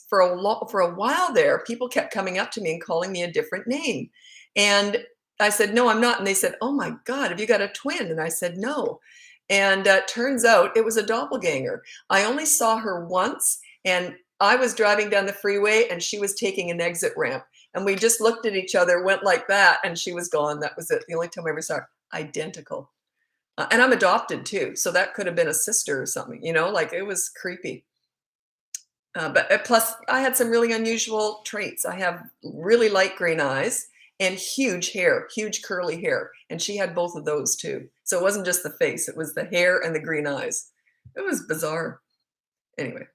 for a while there, people kept coming up to me and calling me a different name. And I said, "No, I'm not." And they said, "Oh my God, have you got a twin?" And I said, "No." And turns out it was a doppelganger. I only saw her once, and I was driving down the freeway, and she was taking an exit ramp. And we just looked at each other, went like that, and she was gone. That was it. The only time I ever saw her. Identical. And I'm adopted too. So that could have been a sister or something, like it was creepy. But plus, I had some really unusual traits. I have really light green eyes and huge hair, huge curly hair. And she had both of those too. So it wasn't just the face, it was the hair and the green eyes. It was bizarre. Anyway,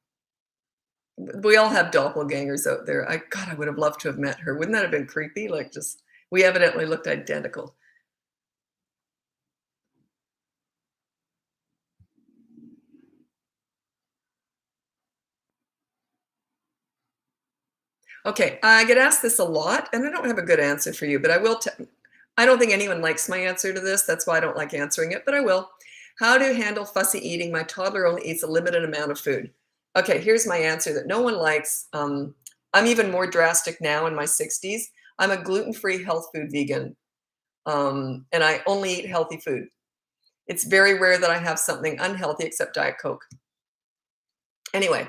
we all have doppelgangers out there. God, I would have loved to have met her. Wouldn't that have been creepy? Like, just, we evidently looked identical. Okay, I get asked this a lot, and I don't have a good answer for you, but I will I don't think anyone likes my answer to this. That's why I don't like answering it, but I will. How to handle fussy eating? My toddler only eats a limited amount of food. Okay, here's my answer that no one likes. I'm even more drastic now in my 60s. I'm a gluten-free health food vegan, and I only eat healthy food. It's very rare that I have something unhealthy except Diet Coke. Anyway,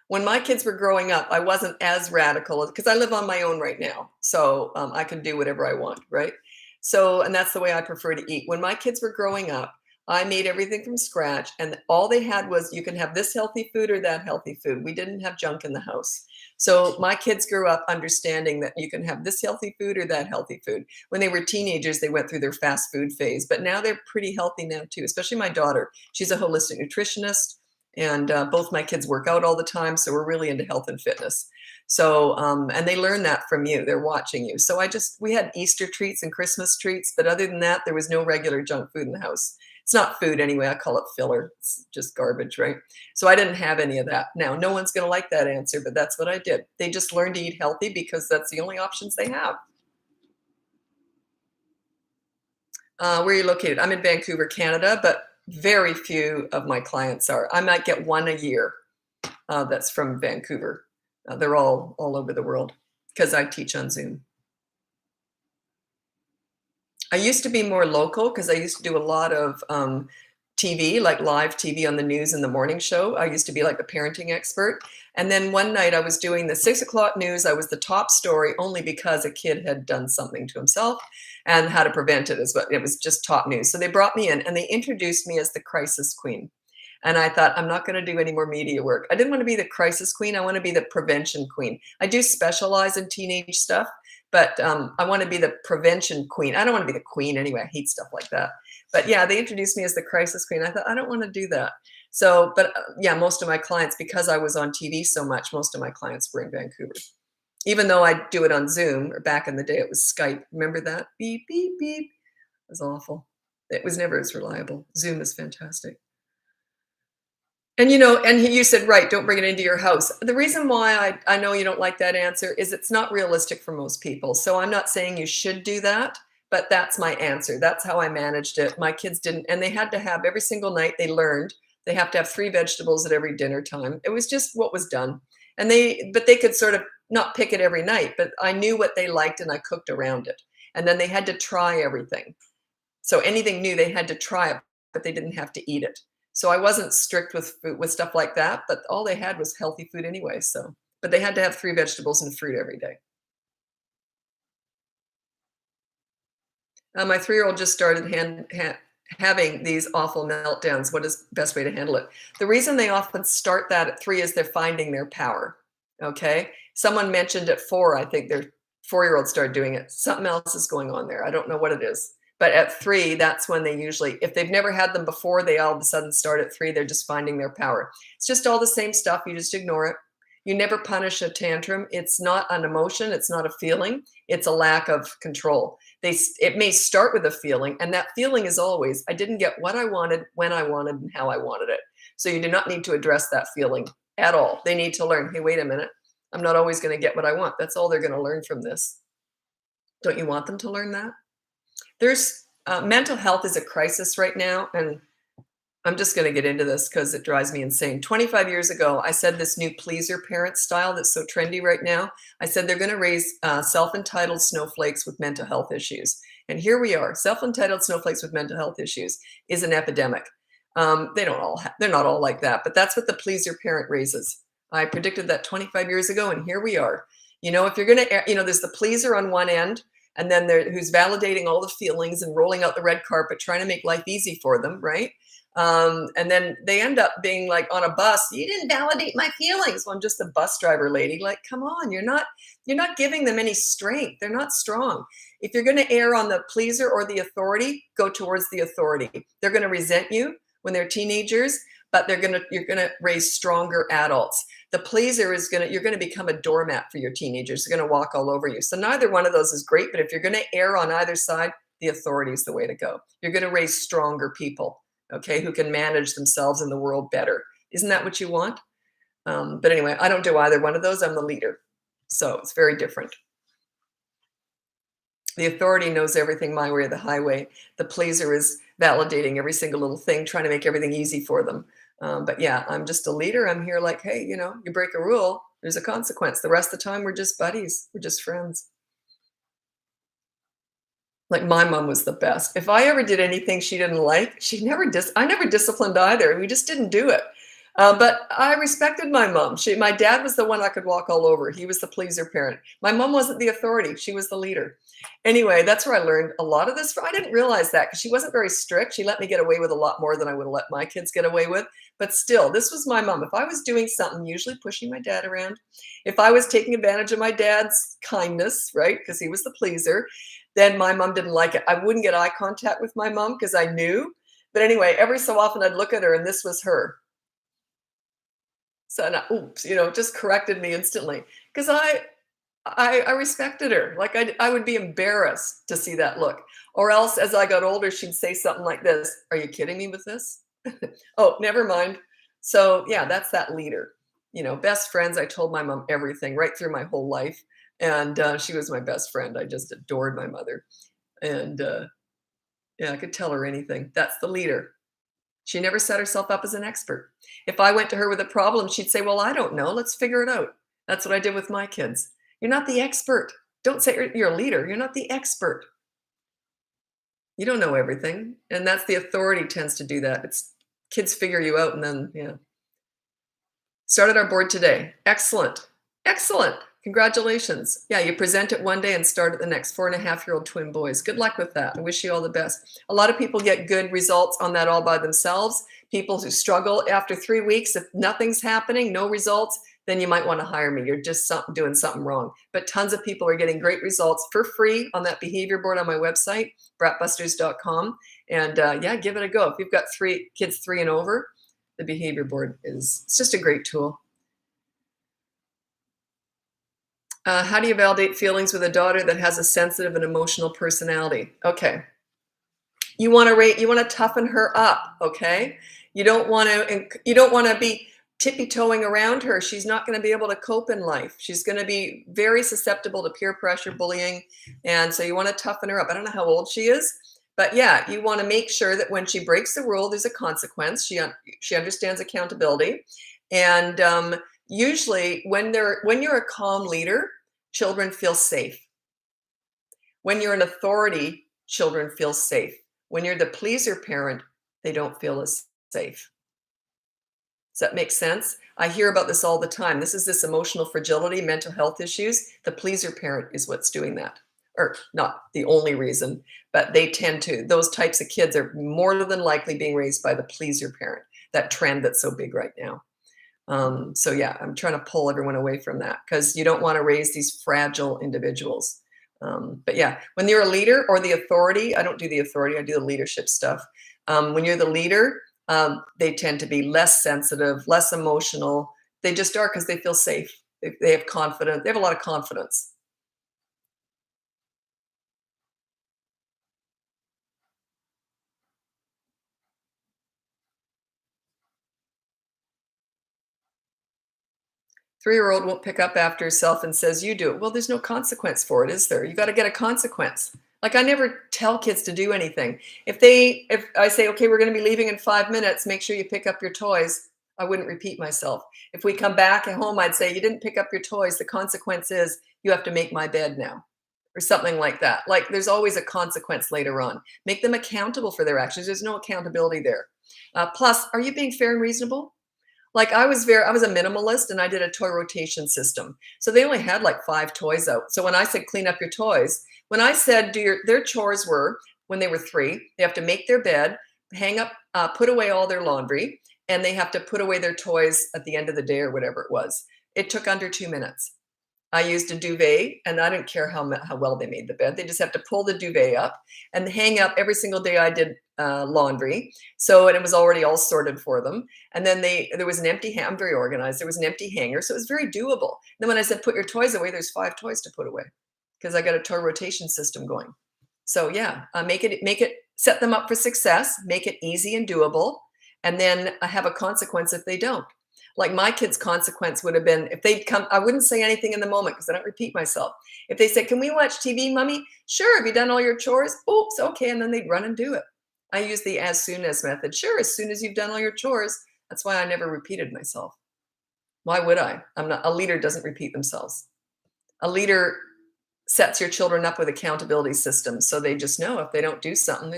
when my kids were growing up, I wasn't as radical because I live on my own right now. So I can do whatever I want, right? So, and that's the way I prefer to eat. When my kids were growing up, I made everything from scratch, and all they had was, you can have this healthy food or that healthy food. We didn't have junk in the house. So my kids grew up understanding that you can have this healthy food or that healthy food. When they were teenagers, they went through their fast food phase, but now they're pretty healthy now too, especially my daughter. She's a holistic nutritionist, and both my kids work out all the time, so we're really into health and fitness. So, and they learn that from you. They're watching you. So we had Easter treats and Christmas treats, but other than that, there was no regular junk food in the house. It's not food anyway. I call it filler. It's just garbage, right? So I didn't have any of that. Now, no one's going to like that answer, but that's what I did. They just learned to eat healthy because that's the only options they have. Where are you located? I'm in Vancouver, Canada, but very few of my clients are. I might get one a year that's from Vancouver. They're all over the world because I teach on Zoom. I used to be more local because I used to do a lot of TV, like live TV on the news in the morning show. I used to be like the parenting expert. And then one night I was doing the 6 o'clock news. I was the top story only because a kid had done something to himself, and how to prevent it is what it was, just top news. So they brought me in and they introduced me as the crisis queen. And I thought, I'm not going to do any more media work. I didn't want to be the crisis queen. I want to be the prevention queen. I do specialize in teenage stuff, but I want to be the prevention queen. I don't want to be the queen anyway. I hate stuff like that. But yeah, they introduced me as the crisis queen. I thought, I don't want to do that. So, but yeah, most of my clients, because I was on TV so much, most of my clients were in Vancouver. Even though I do it on Zoom, or back in the day it was Skype. Remember that? Beep, beep, beep. It was awful. It was never as reliable. Zoom is fantastic. And and you said, right, don't bring it into your house. The reason why I know you don't like that answer is it's not realistic for most people. So I'm not saying you should do that, but that's my answer. That's how I managed it. My kids didn't, and they had to have every single night they learned, they have to have 3 vegetables at every dinner time. It was just what was done. But they could sort of not pick it every night, but I knew what they liked and I cooked around it. And then they had to try everything. So anything new, they had to try it, but they didn't have to eat it. So I wasn't strict with stuff like that, but all they had was healthy food anyway. So, but they had to have 3 vegetables and fruit every day. My 3-year-old just started having these awful meltdowns. What is the best way to handle it? The reason they often start that at 3 is they're finding their power. Okay. Someone mentioned at 4, I think their 4-year-old started doing it. Something else is going on there. I don't know what it is. But at 3, that's when they usually, if they've never had them before, they all of a sudden start at 3. They're just finding their power. It's just all the same stuff. You just ignore it. You never punish a tantrum. It's not an emotion. It's not a feeling. It's a lack of control. It may start with a feeling, and that feeling is always, I didn't get what I wanted, when I wanted, and how I wanted it. So you do not need to address that feeling at all. They need to learn, hey, wait a minute. I'm not always going to get what I want. That's all they're going to learn from this. Don't you want them to learn that? There's mental health is a crisis right now, and I'm just going to get into this because it drives me insane. 25 years ago, I said this new pleaser parent style that's so trendy right now. I said they're going to raise self-entitled snowflakes with mental health issues. And here we are. Self-entitled snowflakes with mental health issues is an epidemic. They're not all like that, but that's what the pleaser parent raises. I predicted that 25 years ago, and here we are. If you're going to, there's the pleaser on one end, and then who's validating all the feelings and rolling out the red carpet, trying to make life easy for them, right? And then they end up being like on a bus, you didn't validate my feelings. Well, I'm just a bus driver lady. Like, come on, you're not giving them any strength. They're not strong. If you're going to err on the pleaser or the authority, go towards the authority. They're going to resent you when they're teenagers, but you're going to raise stronger adults. The pleaser you're going to become a doormat for your teenagers. They're going to walk all over you. So neither one of those is great, but if you're going to err on either side, the authority is the way to go. You're going to raise stronger people, okay, who can manage themselves in the world better. Isn't that what you want? But anyway, I don't do either one of those. I'm the leader. So it's very different. The authority knows everything my way or the highway. The pleaser is validating every single little thing, trying to make everything easy for them. But yeah, I'm just a leader. I'm here like, hey, you break a rule, there's a consequence. The rest of the time, we're just buddies. We're just friends. Like my mom was the best. If I ever did anything she didn't like, I never disciplined either. We just didn't do it. But I respected my mom. My dad was the one I could walk all over. He was the pleaser parent. My mom wasn't the authority. She was the leader. Anyway, that's where I learned a lot of this. I didn't realize that because she wasn't very strict. She let me get away with a lot more than I would have let my kids get away with. But still, this was my mom. If I was doing something, usually pushing my dad around, if I was taking advantage of my dad's kindness, right, because he was the pleaser, then my mom didn't like it. I wouldn't get eye contact with my mom because I knew. But anyway, every so often I'd look at her and this was her. So, oops, just corrected me instantly because I respected her. Like I would be embarrassed to see that look. Or else as I got older, she'd say something like this. Are you kidding me with this? Oh, never mind. So yeah, that's that leader. Best friends. I told my mom everything right through my whole life. And she was my best friend. I just adored my mother. And yeah, I could tell her anything. That's the leader. She never set herself up as an expert. If I went to her with a problem, she'd say, well, I don't know. Let's figure it out. That's what I did with my kids. You're not the expert. Don't say you're a leader. You're not the expert. You don't know everything. And that's the authority tends to do that. It's kids figure you out and then, yeah. Started our board today. Excellent. Excellent. Congratulations. Yeah, you present it one day and start at the next. 4.5-year-old twin boys. Good luck with that. I wish you all the best. A lot of people get good results on that all by themselves. People who struggle after 3 weeks, if nothing's happening, no results, then you might want to hire me. You're just doing something wrong. But tons of people are getting great results for free on that behavior board on my website, bratbusters.com. And yeah, give it a go. If you've got kids 3 and over, the behavior board it's just a great tool. How do you validate feelings with a daughter that has a sensitive and emotional personality? Okay. You want to toughen her up, okay? You don't want to be tippy-toeing around her. She's not going to be able to cope in life. She's going to be very susceptible to peer pressure, bullying, and so you want to toughen her up. I don't know how old she is, but yeah, you want to make sure that when she breaks the rule, there's a consequence. She understands accountability, and usually when you're a calm leader, children feel safe. When you're an authority, children feel safe. When you're the pleaser parent, they don't feel as safe. Does that make sense? I hear about this all the time. This emotional fragility, mental health issues. The pleaser parent is what's doing that. Or not the only reason, but those types of kids are more than likely being raised by the pleaser parent, that trend that's so big right now. So yeah, I'm trying to pull everyone away from that because you don't want to raise these fragile individuals. But yeah, when you're a leader or the authority, I don't do the authority, I do the leadership stuff. When you're the leader, they tend to be less sensitive, less emotional. They just are because they feel safe. They have confidence. They have a lot of confidence. Three-year-old won't pick up after herself and says, you do it. Well, there's no consequence for it, is there? You got to get a consequence. Like I never tell kids to do anything. If I say, okay, we're going to be leaving in 5 minutes, make sure you pick up your toys. I wouldn't repeat myself. If we come back at home, I'd say, you didn't pick up your toys. The consequence is you have to make my bed now or something like that. Like there's always a consequence later on. Make them accountable for their actions. There's no accountability there. Plus, are you being fair and reasonable? Like I was a minimalist and I did a toy rotation system. So they only had like 5 toys out. So when I said clean up your toys, when I said their chores were when they were 3, they have to make their bed, hang up, put away all their laundry, and they have to put away their toys at the end of the day or whatever it was. It took under 2 minutes. I used a duvet, and I didn't care how well they made the bed. They just have to pull the duvet up and hang up every single day I did laundry. So, and it was already all sorted for them. And then there was an empty, I'm very organized. There was an empty hanger. So it was very doable. Then when I said, put your toys away, there's 5 toys to put away because I got a toy rotation system going. So yeah, set them up for success, make it easy and doable, and then have a consequence if they don't. Like my kids' consequence would have been if they'd come, I wouldn't say anything in the moment because I don't repeat myself. If they said, can we watch TV, mommy? Sure. Have you done all your chores? Oops. Okay. And then they'd run and do it. I use the as soon as method. Sure. As soon as you've done all your chores. That's why I never repeated myself. Why would I? A leader doesn't repeat themselves. A leader sets your children up with accountability systems. So they just know if they don't do something,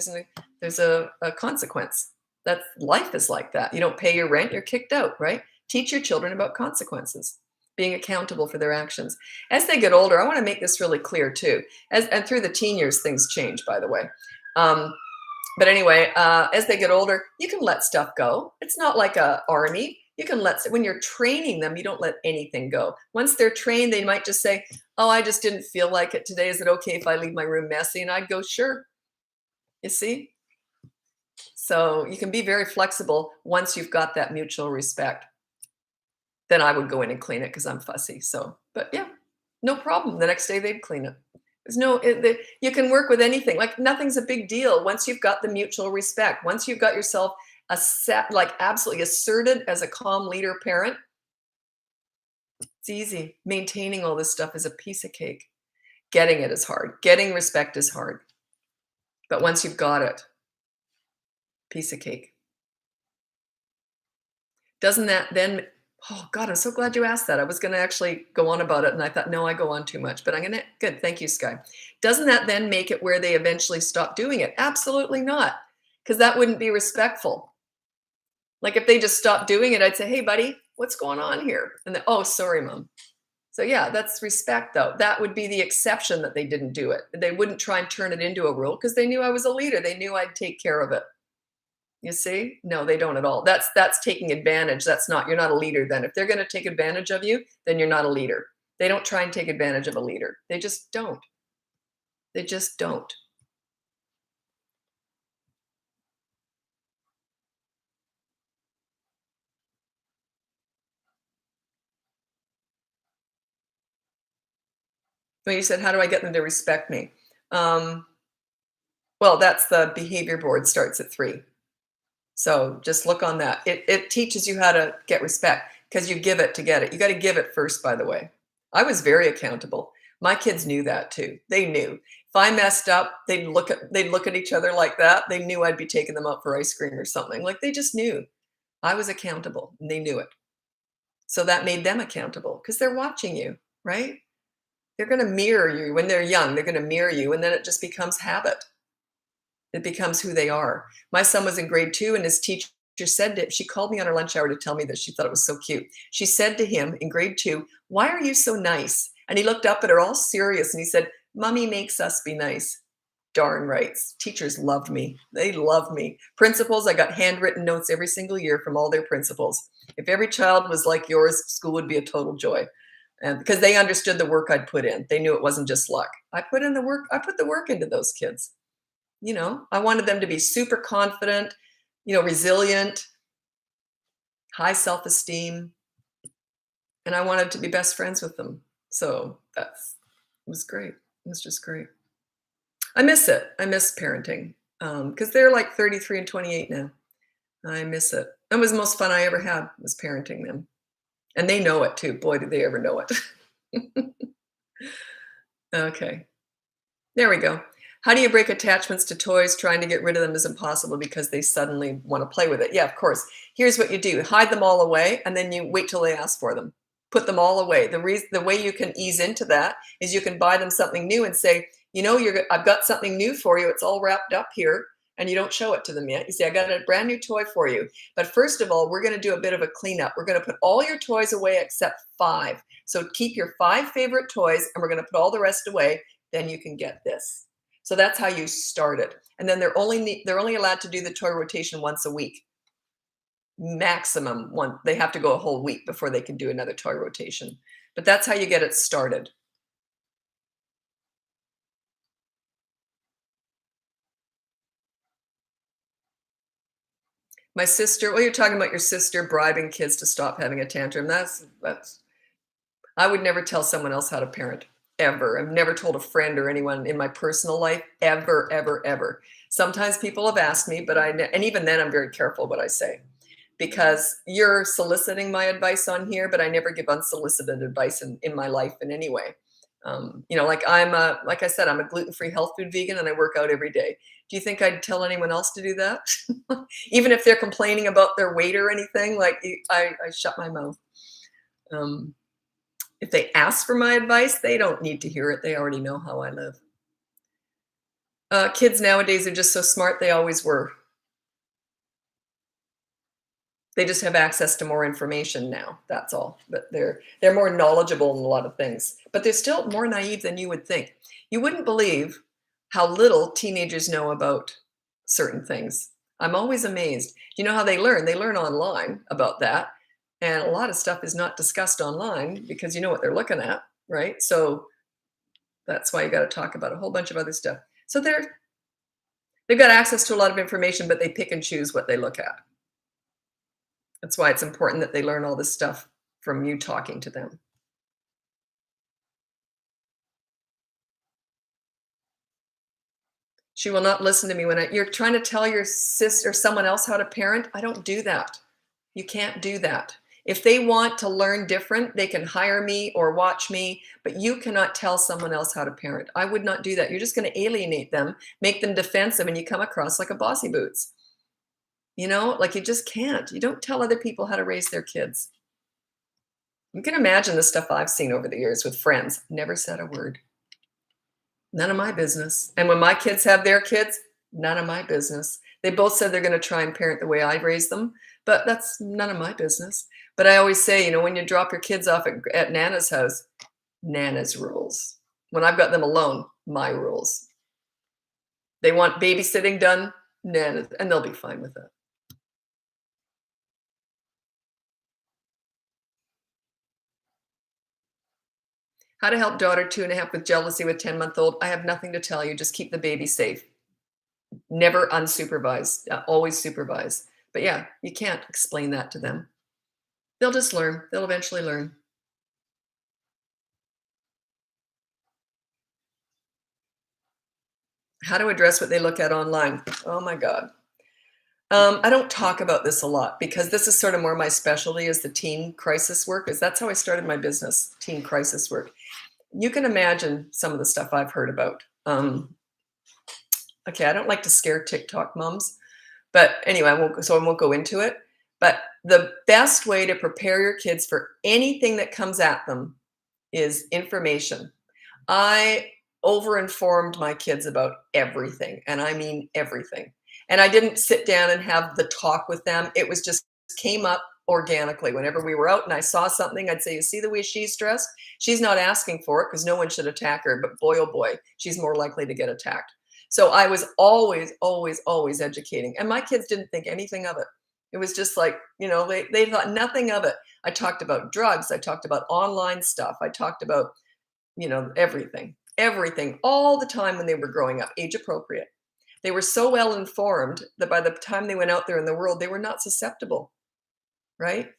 there's a consequence. That life is like that. You don't pay your rent, you're kicked out, right? Teach your children about consequences, being accountable for their actions. As they get older, I want to make this really clear too. And through the teen years, things change, by the way. But anyway, as they get older, you can let stuff go. It's not like an army. You can when you're training them, you don't let anything go. Once they're trained, they might just say, oh, I just didn't feel like it today. Is it okay if I leave my room messy? And I'd go, sure. You see? So you can be very flexible once you've got that mutual respect. Then I would go in and clean it because I'm fussy. So, but yeah, no problem. The next day they'd clean it. You can work with anything. Like nothing's a big deal once you've got the mutual respect. Once you've got yourself absolutely asserted as a calm leader parent, it's easy. Maintaining all this stuff is a piece of cake. Getting it is hard. Getting respect is hard. But once you've got it, piece of cake. Doesn't that then, oh God, I'm so glad you asked that. I was going to actually go on about it and I thought, no, I go on too much, but good. Thank you, Sky. Doesn't that then make it where they eventually stop doing it? Absolutely not. Because that wouldn't be respectful. Like if they just stopped doing it, I'd say, hey buddy, what's going on here? And then, oh, sorry, mom. So yeah, that's respect though. That would be the exception that they didn't do it. They wouldn't try and turn it into a rule because they knew I was a leader. They knew I'd take care of it. You see? No, they don't at all. That's taking advantage. You're not a leader then. If they're going to take advantage of you, then you're not a leader. They don't try and take advantage of a leader. They just don't. They just don't. Well, you said, how do I get them to respect me? Well, that's the behavior board starts at 3. So just look on that. It teaches you how to get respect because you give it to get it. You got to give it first, by the way. I was very accountable. My kids knew that too. They knew. If I messed up, they'd look at each other like that. They knew I'd be taking them out for ice cream or something. Like they just knew I was accountable and they knew it. So that made them accountable because they're watching you, right? They're going to mirror you when they're young. They're going to mirror you and then it just becomes habit. It becomes who they are. My son was in grade 2 and his teacher she called me on her lunch hour to tell me that she thought it was so cute. She said to him in grade 2, why are you so nice? And he looked up at her all serious and he said, Mommy makes us be nice. Darn right. Teachers loved me. They love me. Principals, I got handwritten notes every single year from all their principals. If every child was like yours, school would be a total joy. And because they understood the work I'd put in. They knew it wasn't just luck. I put the work into those kids. You know, I wanted them to be super confident, resilient, high self-esteem, and I wanted to be best friends with them. So it was great. It was just great. I miss it. I miss parenting because they're like 33 and 28 now. I miss it. It was the most fun I ever had was parenting them. And they know it too. Boy, did they ever know it. Okay. There we go. How do you break attachments to toys? Trying to get rid of them is impossible because they suddenly want to play with it. Yeah, of course. Here's what you do. Hide them all away, and then you wait till they ask for them. Put them all away. The way you can ease into that is you can buy them something new and say, I've got something new for you. It's all wrapped up here, and you don't show it to them yet. You say, I got a brand new toy for you. But first of all, we're going to do a bit of a cleanup. We're going to put all your toys away except 5. So keep your 5 favorite toys, and we're going to put all the rest away. Then you can get this. So that's how you start it. And then they're only allowed to do the toy rotation once a week. Maximum one. They have to go a whole week before they can do another toy rotation. But that's how you get it started. My sister, well, you're talking about your sister bribing kids to stop having a tantrum. That's I would never tell someone else how to parent, ever. I've never told a friend or anyone in my personal life, ever, ever, ever. Sometimes people have asked me, but and even then I'm very careful what I say, because you're soliciting my advice on here, but I never give unsolicited advice in my life in any way. Like like I said, I'm a gluten-free health food vegan and I work out every day. Do you think I'd tell anyone else to do that? Even if they're complaining about their weight or anything, like I shut my mouth. Um, if they ask for my advice, they don't need to hear it. They already know how I live. Kids nowadays are just so smart. They always were. They just have access to more information now. That's all. But they're more knowledgeable in a lot of things. But they're still more naive than you would think. You wouldn't believe how little teenagers know about certain things. I'm always amazed. You know how they learn? They learn online about that. And a lot of stuff is not discussed online because you know what they're looking at, right? So that's why you got to talk about a whole bunch of other stuff. So they've got access to a lot of information, but they pick and choose what they look at. That's why it's important that they learn all this stuff from you talking to them. She will not listen to me when you're trying to tell your sister or someone else how to parent. I don't do that. You can't do that. If they want to learn different, they can hire me or watch me, but you cannot tell someone else how to parent. I would not do that. You're just going to alienate them, make them defensive, and you come across like a bossy boots. Like you just can't. You don't tell other people how to raise their kids. You can imagine the stuff I've seen over the years with friends. Never said a word. None of my business. And when my kids have their kids, none of my business. They both said they're going to try and parent the way I raised them, but that's none of my business. But I always say, when you drop your kids off at Nana's house, Nana's rules. When I've got them alone, my rules. They want babysitting done, Nana's, and they'll be fine with it. How to help daughter 2.5 with jealousy with 10-month-old. I have nothing to tell you. Just keep the baby safe. Never unsupervised. Always supervise. But yeah, you can't explain that to them. They'll just learn. They'll eventually learn. How to address what they look at online. Oh my God. I don't talk about this a lot because this is sort of more my specialty is the teen crisis work, because that's how I started my business, teen crisis work. You can imagine some of the stuff I've heard about. Okay, I don't like to scare TikTok moms, but anyway, I won't go into it. But the best way to prepare your kids for anything that comes at them is information. I overinformed my kids about everything, and I mean everything. And I didn't sit down and have the talk with them. It was just came up organically. Whenever we were out and I saw something, I'd say, you see the way she's dressed? She's not asking for it because no one should attack her, but boy, oh boy, she's more likely to get attacked. So I was always, always, always educating. And my kids didn't think anything of it. It was just like, they thought nothing of it. I talked about drugs. I talked about online stuff. I talked about, everything all the time when they were growing up, age appropriate. They were so well informed that by the time they went out there in the world, they were not susceptible, right?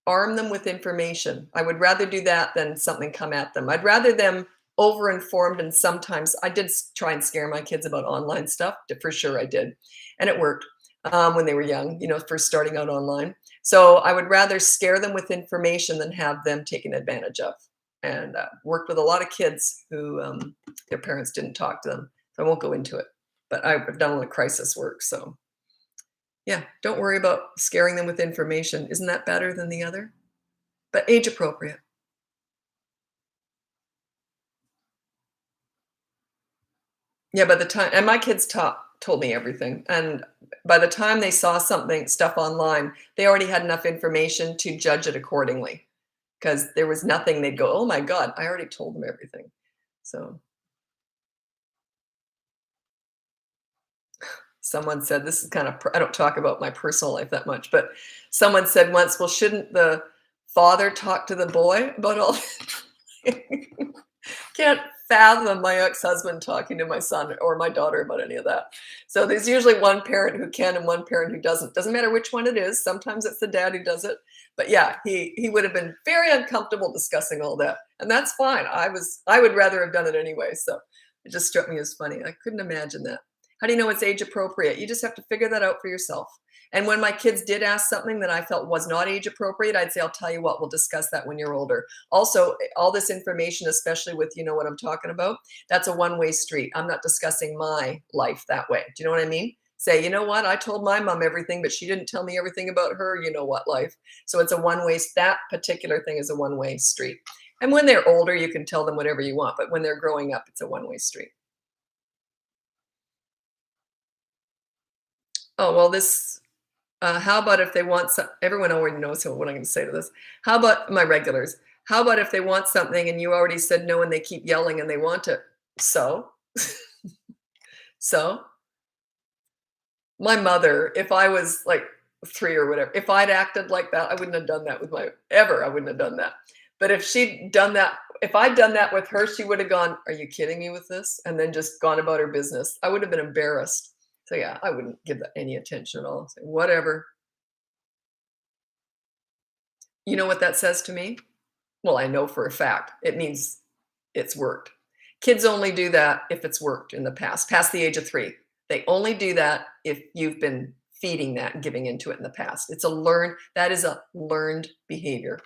Arm them with information. I would rather do that than something come at them. I'd rather them over-informed, and sometimes I did try and scare my kids about online stuff, for sure I did. And it worked when they were young, first starting out online. So I would rather scare them with information than have them taken advantage of. And worked with a lot of kids who their parents didn't talk to them. So I won't go into it. But I've done a lot of crisis work. So yeah, don't worry about scaring them with information. Isn't that better than the other? But age appropriate. Yeah, by the time, and my kids told me everything. And by the time they saw stuff online, they already had enough information to judge it accordingly. Because there was nothing they'd go, oh my God, I already told them everything. So Someone said, this is kind of, I don't talk about my personal life that much, but someone said once, well, shouldn't the father talk to the boy about all can't fathom my ex-husband talking to my son or my daughter about any of that. So there's usually one parent who can and one parent who doesn't. Doesn't matter which one it is. Sometimes it's the dad who does it. But yeah, he would have been very uncomfortable discussing all that. And that's fine. I would rather have done it anyway. So it just struck me as funny. I couldn't imagine that. How do you know it's age appropriate? You just have to figure that out for yourself. And when my kids did ask something that I felt was not age appropriate, I'd say, I'll tell you what, we'll discuss that when you're older. Also, all this information, especially with, you know what I'm talking about, that's a one-way street. I'm not discussing my life that way. Do you know what I mean? Say, you know what, I told my mom everything, but she didn't tell me everything about her, you know what, life. So it's a one-way, that particular thing is a one-way street. And when they're older, you can tell them whatever you want, but when they're growing up, it's a one-way street. Oh, well, how about if they want some, everyone already knows what I'm going to say to this. How about my regulars? How about if they want something and you already said no and they keep yelling and they want it? So, so my mother, if I was like 3 or whatever, if I'd acted like that, I wouldn't have done that with I wouldn't have done that. But if she'd done that, if I'd done that with her, she would have gone, are you kidding me with this? And then just gone about her business. I would have been embarrassed. So yeah, I wouldn't give that any attention at all. Say, whatever. You know what that says to me? Well, I know for a fact. It means it's worked. Kids only do that if it's worked in the past the age of 3. They only do that if you've been feeding that and giving into it in the past. That is a learned behavior.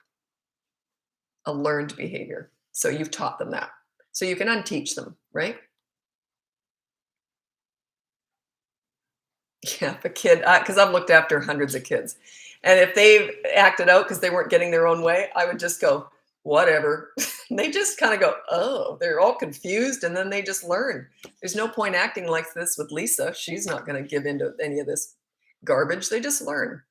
A learned behavior. So you've taught them that. So you can unteach them, right? Yeah, if a kid, because I've looked after hundreds of kids, and if they've acted out because they weren't getting their own way, I would just go, whatever. They just kind of go, oh, they're all confused, and then they just learn. There's no point acting like this with Lisa. She's not going to give into any of this garbage. They just learn.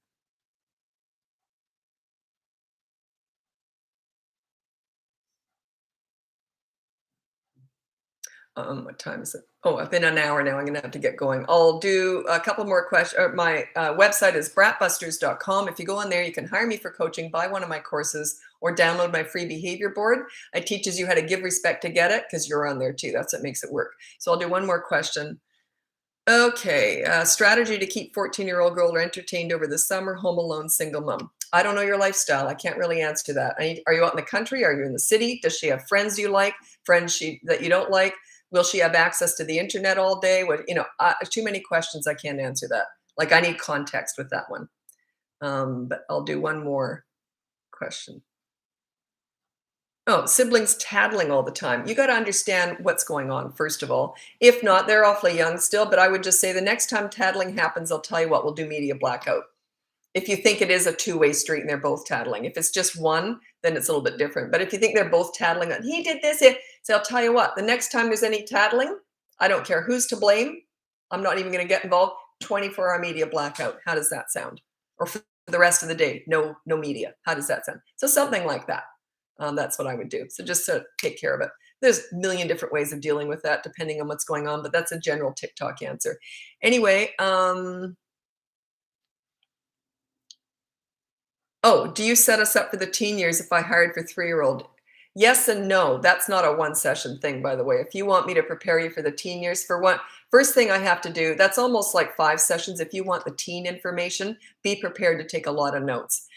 What time is it? Oh, I've been an hour now. I'm going to have to get going. I'll do a couple more questions. My website is bratbusters.com. If you go on there, you can hire me for coaching, buy one of my courses, or download my free behavior board. It teaches you how to give respect to get it, because you're on there too. That's what makes it work. So I'll do one more question. Okay, strategy to keep 14-year-old girl entertained over the summer, home alone, single mom. I don't know your lifestyle. I can't really answer that. Are you out in the country? Are you in the city? Does she have friends you like? Friends that you don't like? Will she have access to the internet all day? Too many questions. I can't answer that. Like, I need context with that one. But I'll do one more question. Oh, siblings tattling all the time. You got to understand what's going on, first of all. If not, they're awfully young still, but I would just say the next time tattling happens, I'll tell you what, we'll do media blackout. If you think it is a two-way street and they're both tattling. If it's just one, then it's a little bit different. But if you think they're both tattling, he did this, so I'll tell you what, the next time there's any tattling, I don't care who's to blame. I'm not even going to get involved. 24-hour media blackout. How does that sound? Or for the rest of the day, no media. How does that sound? So something like that. That's what I would do. So just to take care of it. There's a million different ways of dealing with that depending on what's going on, but that's a general TikTok answer. Anyway, oh, do you set us up for the teen years if I hired for 3-year-old? Yes and no. That's not a one session thing, by the way. If you want me to prepare you for the teen years, first thing I have to do, that's almost like 5 sessions. If you want the teen information, be prepared to take a lot of notes.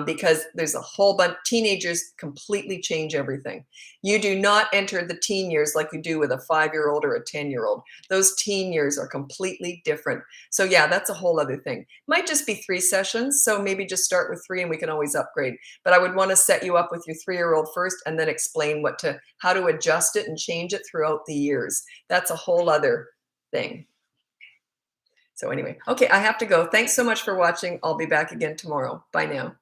Because there's a whole bunch, teenagers completely change everything. You do not enter the teen years like you do with a 5-year-old or a 10-year-old. Those teen years are completely different. So yeah, that's a whole other thing. Might just be 3 sessions. So maybe just start with 3 and we can always upgrade. But I would want to set you up with your 3-year-old first and then explain how to adjust it and change it throughout the years. That's a whole other thing. So anyway, okay, I have to go. Thanks so much for watching. I'll be back again tomorrow. Bye now.